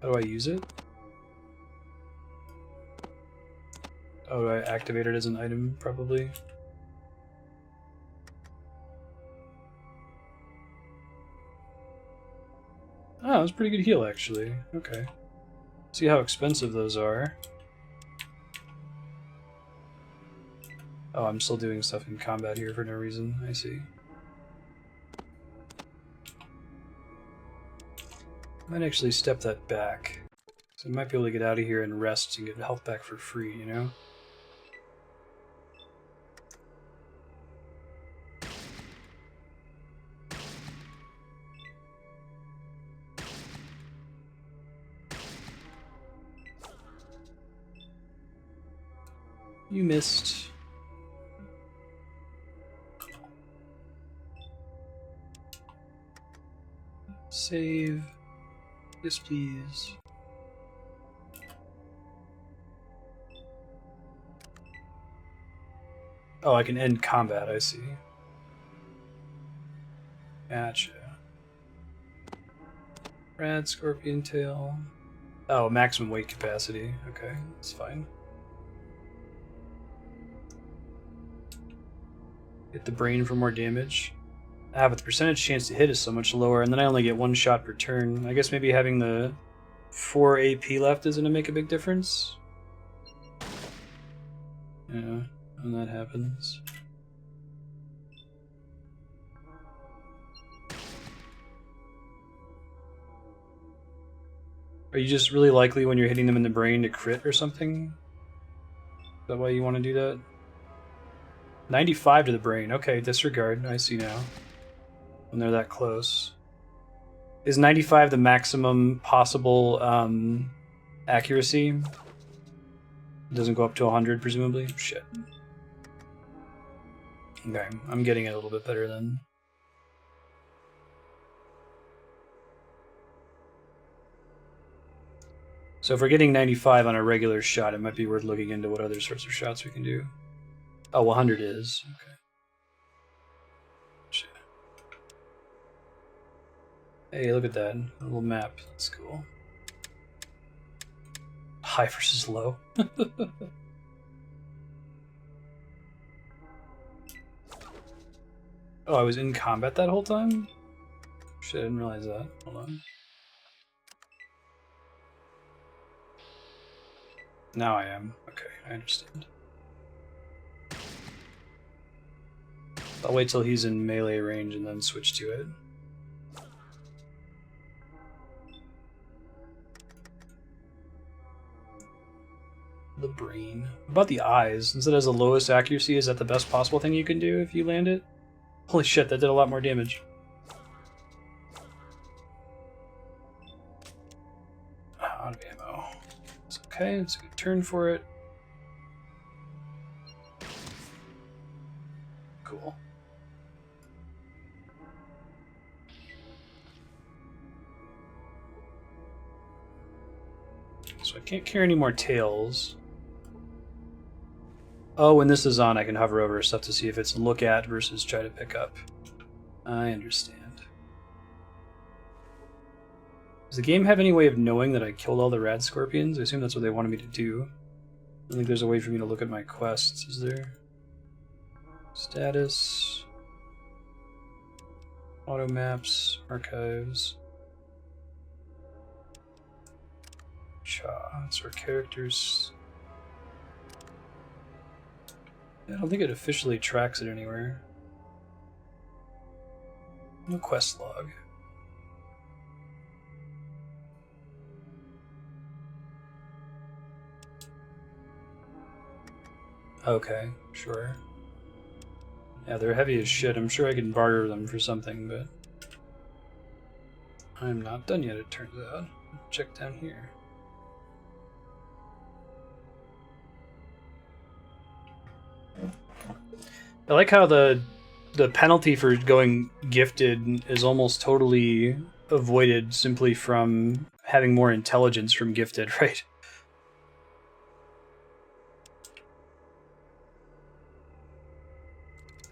Speaker 1: How do I use it? Oh, do I activate it as an item, probably? Oh, that's a pretty good heal, actually. Okay. See how expensive those are. Oh, I'm still doing stuff in combat here for no reason. I see. Might actually step that back. So I might be able to get out of here and rest and get health back for free, you know? You missed. Save. Yes, please. Oh, I can end combat, I see. Gotcha. Radscorpion tail. Oh, maximum weight capacity. Okay, that's fine. Hit the brain for more damage. Ah, but the percentage chance to hit is so much lower, and then I only get 1 shot per turn. I guess maybe having the 4 AP left isn't going to make a big difference. Yeah, when that happens. Are you just really likely when you're hitting them in the brain to crit or something? Is that why you want to do that? 95 to the brain. Okay, disregard. I see now. When they're that close. Is 95 the maximum possible accuracy? It doesn't go up to 100, presumably? Shit. Okay, I'm getting it a little bit better then. So if we're getting 95 on a regular shot, it might be worth looking into what other sorts of shots we can do. Oh, 100 is. Okay. Shit. Hey, look at that. A little map. That's cool. High versus low. Oh, I was in combat that whole time? Shit, I didn't realize that. Hold on. Now I am. Okay, I understand. I'll wait till he's in melee range and then switch to it. The brain. What about the eyes? Since it has the lowest accuracy, is that the best possible thing you can do if you land it? Holy shit, that did a lot more damage. Out of ammo. It's okay, it's a good turn for it. Cool. So I can't carry any more tails. Oh, when this is on, I can hover over stuff to see if it's look at versus try to pick up. I understand. Does the game have any way of knowing that I killed all the Radscorpions? I assume that's what they wanted me to do. I don't think there's a way for me to look at my quests, is there? Status. Auto maps. Archives. Cha. That's where characters... I don't think it officially tracks it anywhere. No quest log. Okay, sure. Yeah, they're heavy as shit. I'm sure I can barter them for something, but... I'm not done yet, it turns out. Check down here. I like how the penalty for going gifted is almost totally avoided simply from having more intelligence from gifted, right?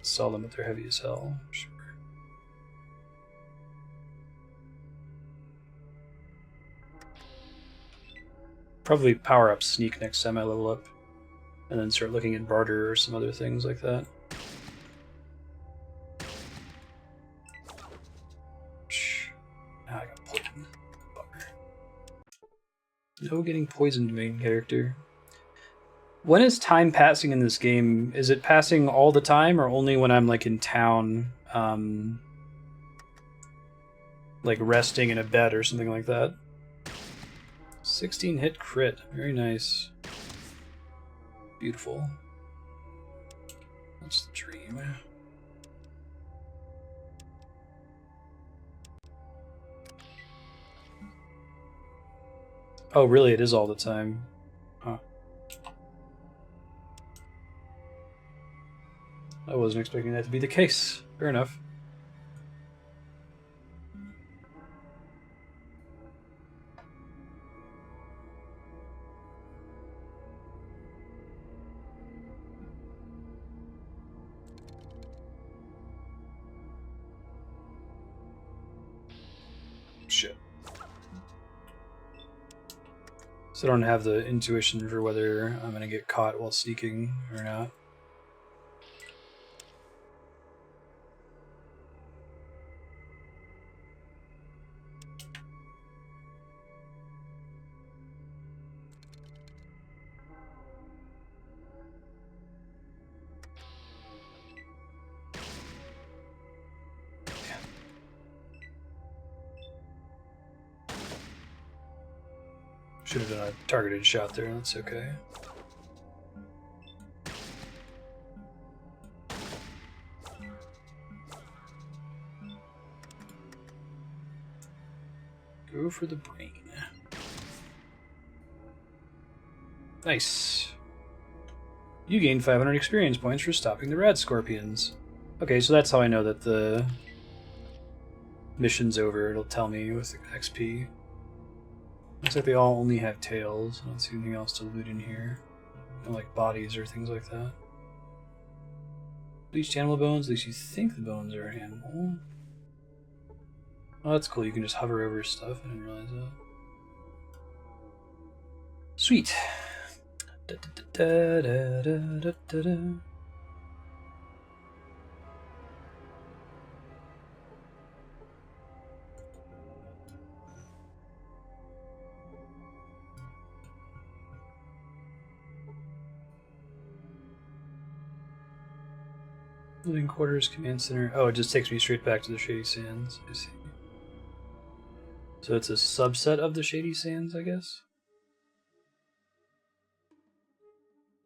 Speaker 1: Saw them at their heavy as hell. Sure. Probably power up sneak next time I level up, and then start looking at barter or some other things like that. Now I got poisoned. Bummer. No getting poisoned, main character. When is time passing in this game? Is it passing all the time, or only when I'm like in town, like resting in a bed or something like that? 16 hit crit, very nice. Beautiful. That's the dream. Oh, really? It is all the time. Huh. I wasn't expecting that to be the case. Fair enough. Shit. So I don't have the intuition for whether I'm gonna get caught while sneaking or not. Should have done a targeted shot there, that's okay. Go for the brain. Nice. You gained 500 experience points for stopping the Radscorpions. Okay, so that's how I know that the mission's over. It'll tell me with the XP. Looks like they all only have tails. I don't see anything else to loot in here. No, like bodies or things like that. Bleached animal bones. At least you think the bones are animal. Oh, that's cool. You can just hover over stuff. I didn't realize that. Sweet. Da, da, da, da, da, da, da. Living quarters, command center. Oh, it just takes me straight back to the Shady Sands. I see. So it's a subset of the Shady Sands, I guess?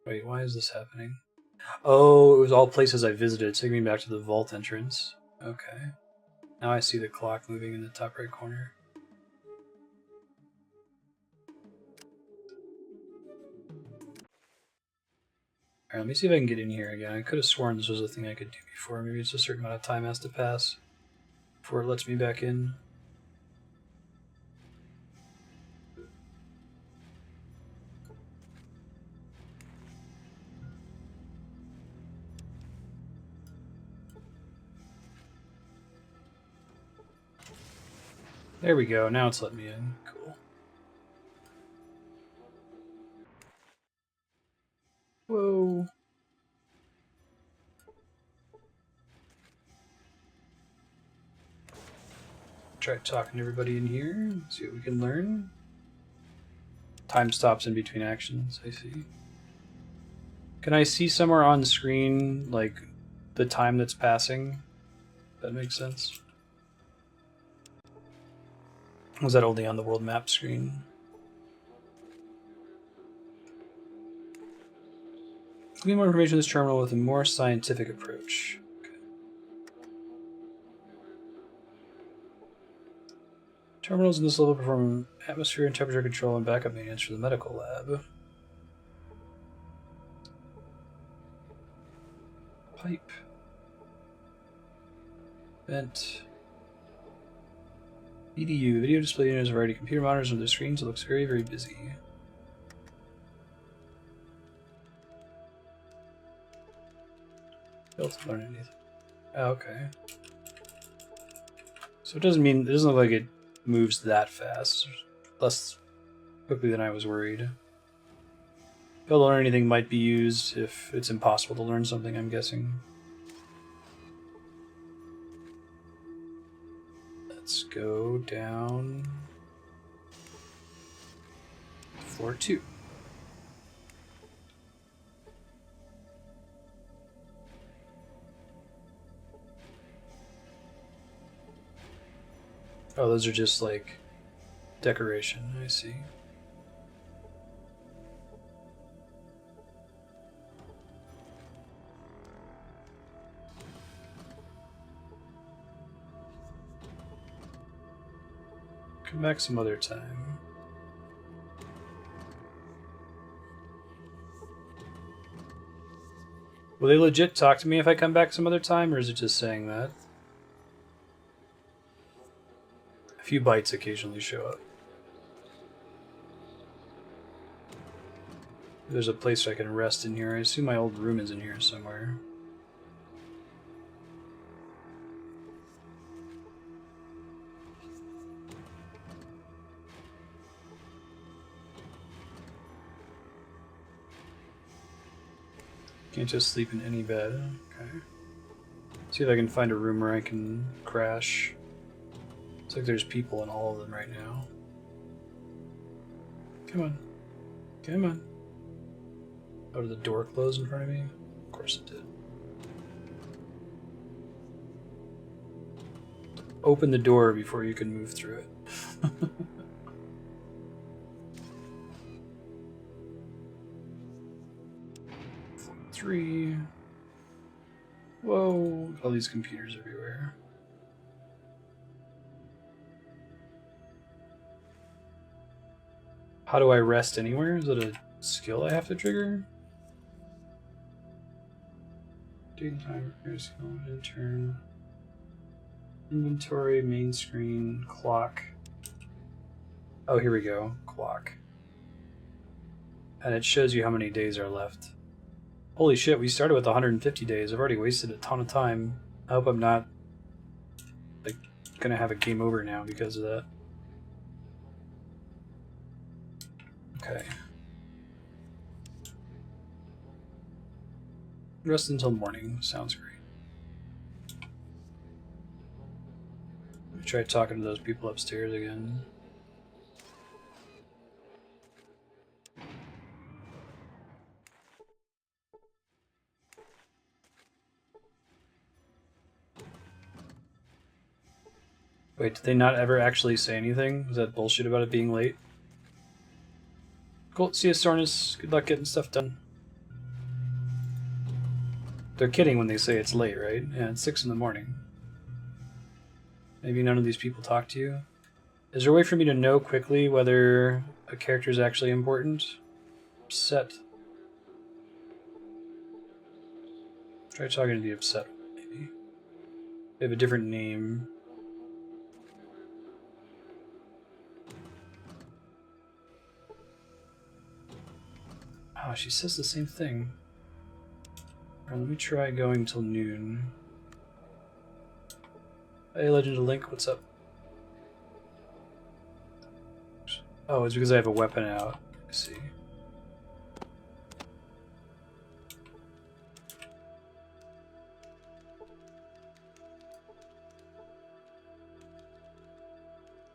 Speaker 1: Wait, why is this happening? Oh, it was all places I visited, taking me back to the vault entrance. Okay. Now I see the clock moving in the top right corner. Alright, let me see if I can get in here again. I could have sworn this was a thing I could do before. Maybe it's a certain amount of time has to pass before it lets me back in. There we go. Now it's letting me in. Cool. Whoa. Try talking to everybody in here. See what we can learn. Time stops in between actions, I see. Can I see somewhere on the screen, like, the time that's passing? That makes sense. Was that only on the world map screen? Give me more information on this terminal with a more scientific approach. Okay. Terminals in this level perform atmosphere and temperature control and backup maintenance for the medical lab. Pipe. Vent. VDU. Video display unit has a variety of computer monitors on their screens. It looks very, very busy. Failed to learn anything. Oh, okay. So it doesn't look like it moves that fast. Less quickly than I was worried. Fail to learn anything might be used if it's impossible to learn something, I'm guessing. Let's go down floor 2. Oh, those are just like decoration, I see. Come back some other time. Will they legit talk to me if I come back some other time, or is it just saying that? A few bites occasionally show up. There's a place I can rest in here. I assume my old room is in here somewhere. Can't just sleep in any bed. Okay. See if I can find a room where I can crash. Looks like there's people in all of them right now. Come on. Come on. Oh, did the door close in front of me? Of course it did. Open the door before you can move through it. 3. Whoa, all these computers everywhere. How do I rest anywhere? Is it a skill I have to trigger? Date and time, skill, intern. Inventory, main screen, clock. Oh, here we go. Clock. And it shows you how many days are left. Holy shit, we started with 150 days. I've already wasted a ton of time. I hope I'm not like gonna have a game over now because of that. Okay. Rest until morning. Sounds great. Let me try talking to those people upstairs again. Wait, did they not ever actually say anything? Was that bullshit about it being late? Cool, see you, Sornus. Good luck getting stuff done. They're kidding when they say it's late, right? Yeah, it's 6 in the morning. Maybe none of these people talk to you? Is there a way for me to know quickly whether a character is actually important? Upset. Try talking to the upset one, maybe. They have a different name. Oh, she says the same thing. Alright, let me try going till noon. Hey, Legend of Link, what's up? Oh, it's because I have a weapon out. Let's see.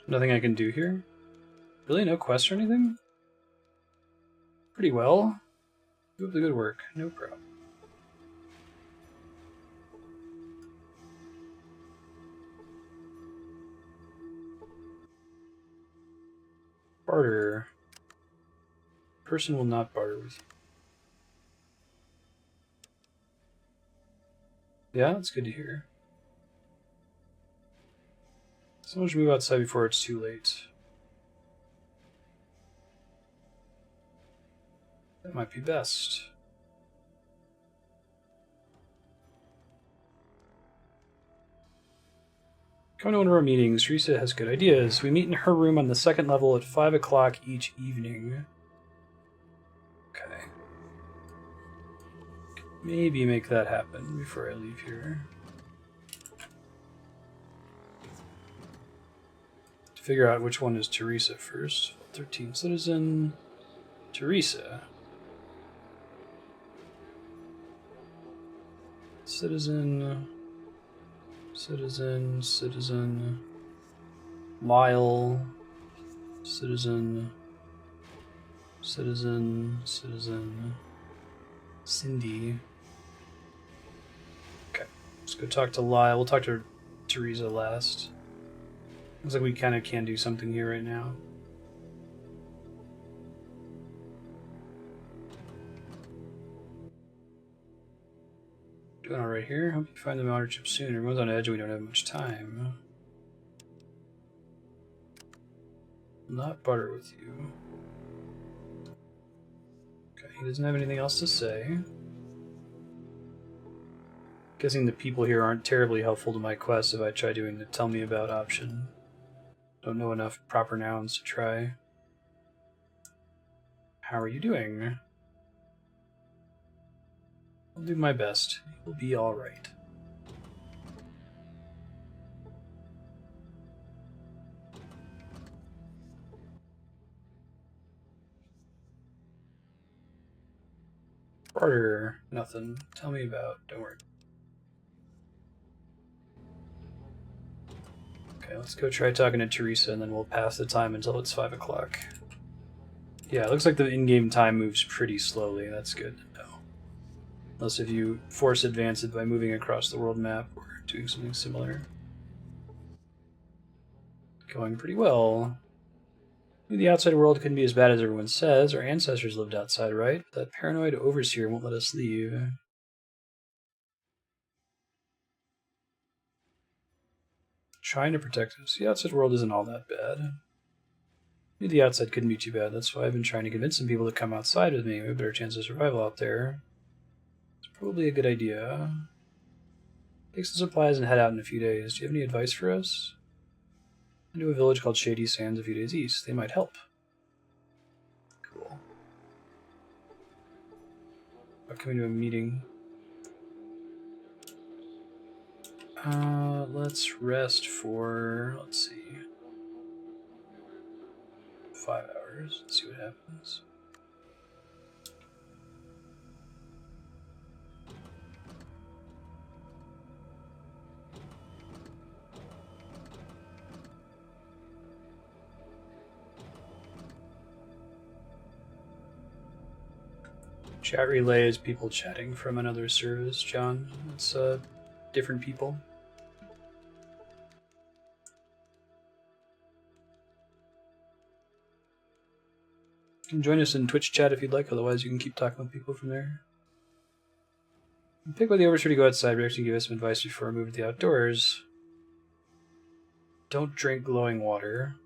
Speaker 1: Nothing I can do here? Really? No quest or anything? Pretty well. Do up the good work. No problem. Barter. Person will not barter with you. Yeah, that's good to hear. Someone should move outside before it's too late. That might be best. Come to one of our meetings. Theresa has good ideas. We meet in her room on the second level at 5 o'clock each evening. Okay. Maybe make that happen before I leave here. To figure out which one is Theresa first. 13 citizen. Theresa. Citizen. Citizen. Citizen. Lyle. Citizen. Citizen. Citizen. Cindy. Okay. Let's go talk to Lyle. We'll talk to Theresa last. Looks like we kind of can do something here right now. Doing alright here. Hope you find the motor chip soon. Everyone's on edge and we don't have much time. Not butter with you. Okay, he doesn't have anything else to say. Guessing the people here aren't terribly helpful to my quest if I try doing the tell me about option. Don't know enough proper nouns to try. How are you doing? I'll do my best. You'll be alright. Barter. Nothing. Tell me about. Don't worry. Okay, let's go try talking to Theresa and then we'll pass the time until it's 5 o'clock. Yeah, it looks like the in-game time moves pretty slowly. That's good to know. Unless if you force advance it by moving across the world map or doing something similar. Going pretty well. Maybe the outside world couldn't be as bad as everyone says. Our ancestors lived outside, right? That paranoid overseer won't let us leave. Trying to protect us. The outside world isn't all that bad. Maybe the outside couldn't be too bad. That's why I've been trying to convince some people to come outside with me. We have a better chance of survival out there. It's probably a good idea. Take some supplies and head out in a few days. Do you have any advice for us? Into a village called Shady Sands a few days east. They might help. Cool. I'm coming to a meeting. Let's rest for, let's see, 5 hours. Let's see what happens. Chat relay is people chatting from another service, John. It's different people. You can join us in Twitch chat if you'd like, otherwise you can keep talking with people from there. Pick by the overseer to go outside. We actually give us some advice before we move to the outdoors. Don't drink glowing water.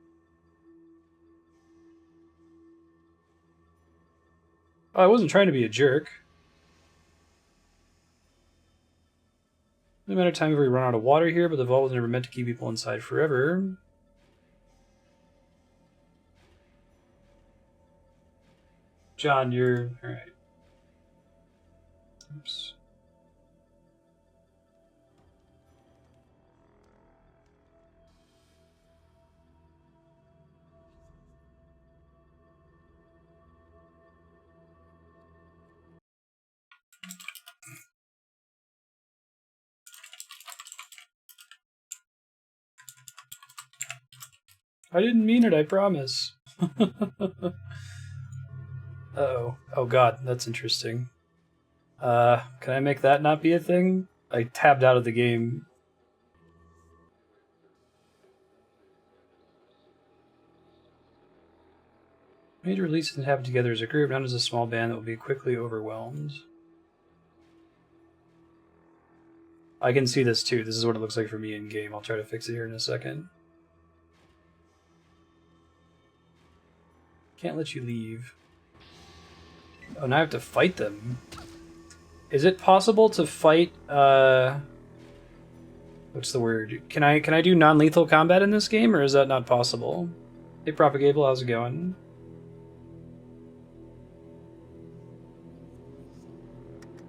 Speaker 1: Oh, I wasn't trying to be a jerk. No matter time if we run out of water here, but the vault was never meant to keep people inside forever. John, you're... Alright. Oops. I didn't mean it, I promise. Uh-oh. Oh god, that's interesting. Can I make that not be a thing? I tabbed out of the game. Major releases and happen together as a group, not as a small band that will be quickly overwhelmed. I can see this too. This is what it looks like for me in game. I'll try to fix it here in a second. Can't let you leave. Oh, now I have to fight them. Is it possible to fight, what's the word? Can I do non-lethal combat in this game, or is that not possible? Hey, Propagable, how's it going?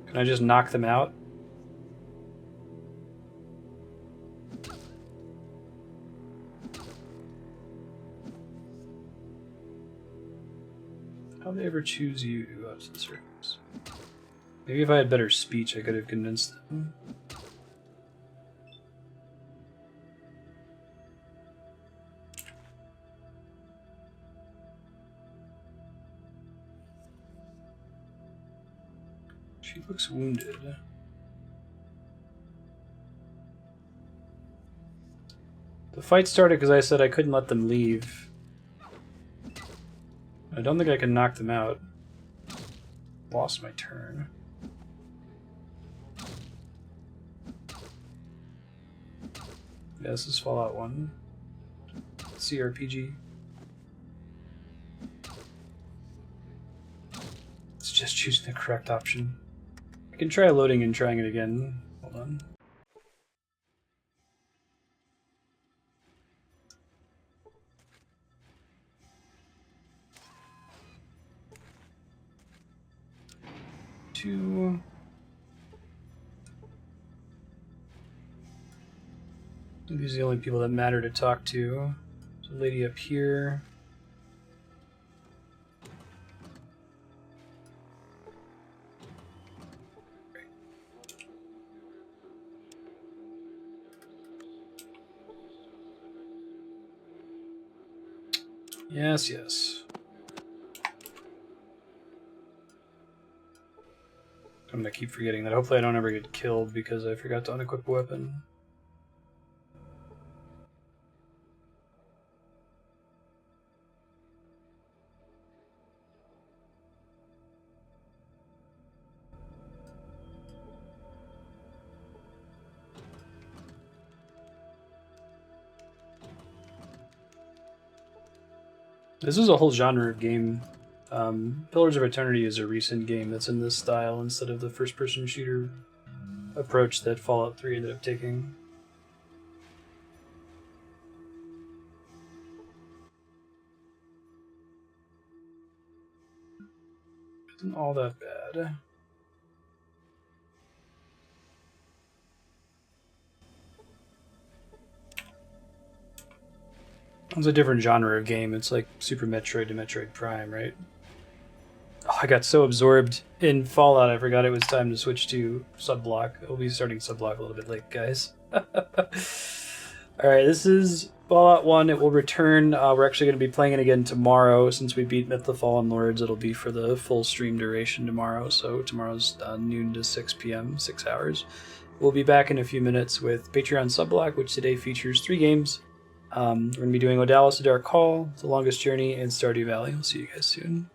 Speaker 1: Can I just knock them out? How'd they ever choose you out to the surface? Maybe if I had better speech, I could have convinced them. She looks wounded. The fight started because I said I couldn't let them leave. I don't think I can knock them out. Lost my turn. Yeah, this is Fallout 1. CRPG. It's just choosing the correct option. I can try loading and trying it again. Hold on. Two. These are the only people that matter to talk to. There's a lady up here. Yes, yes. I'm gonna keep forgetting that. Hopefully I don't ever get killed because I forgot to unequip a weapon. This is a whole genre of game. Pillars of Eternity is a recent game that's in this style instead of the first-person shooter approach that Fallout 3 ended up taking. Isn't all that bad. It's a different genre of game. It's like Super Metroid to Metroid Prime, right? Oh, I got so absorbed in Fallout, I forgot it was time to switch to Subblock. I'll be starting Subblock a little bit late, guys. Alright, this is Fallout 1. It will return. We're actually going to be playing it again tomorrow. Since we beat Myth of the Fallen Lords, it'll be for the full stream duration tomorrow. So tomorrow's noon to 6 p.m., 6 hours. We'll be back in a few minutes with Patreon Subblock, which today features 3 games. We're going to be doing Odalis: The Dark Hall, The Longest Journey, and Stardew Valley. We'll see you guys soon.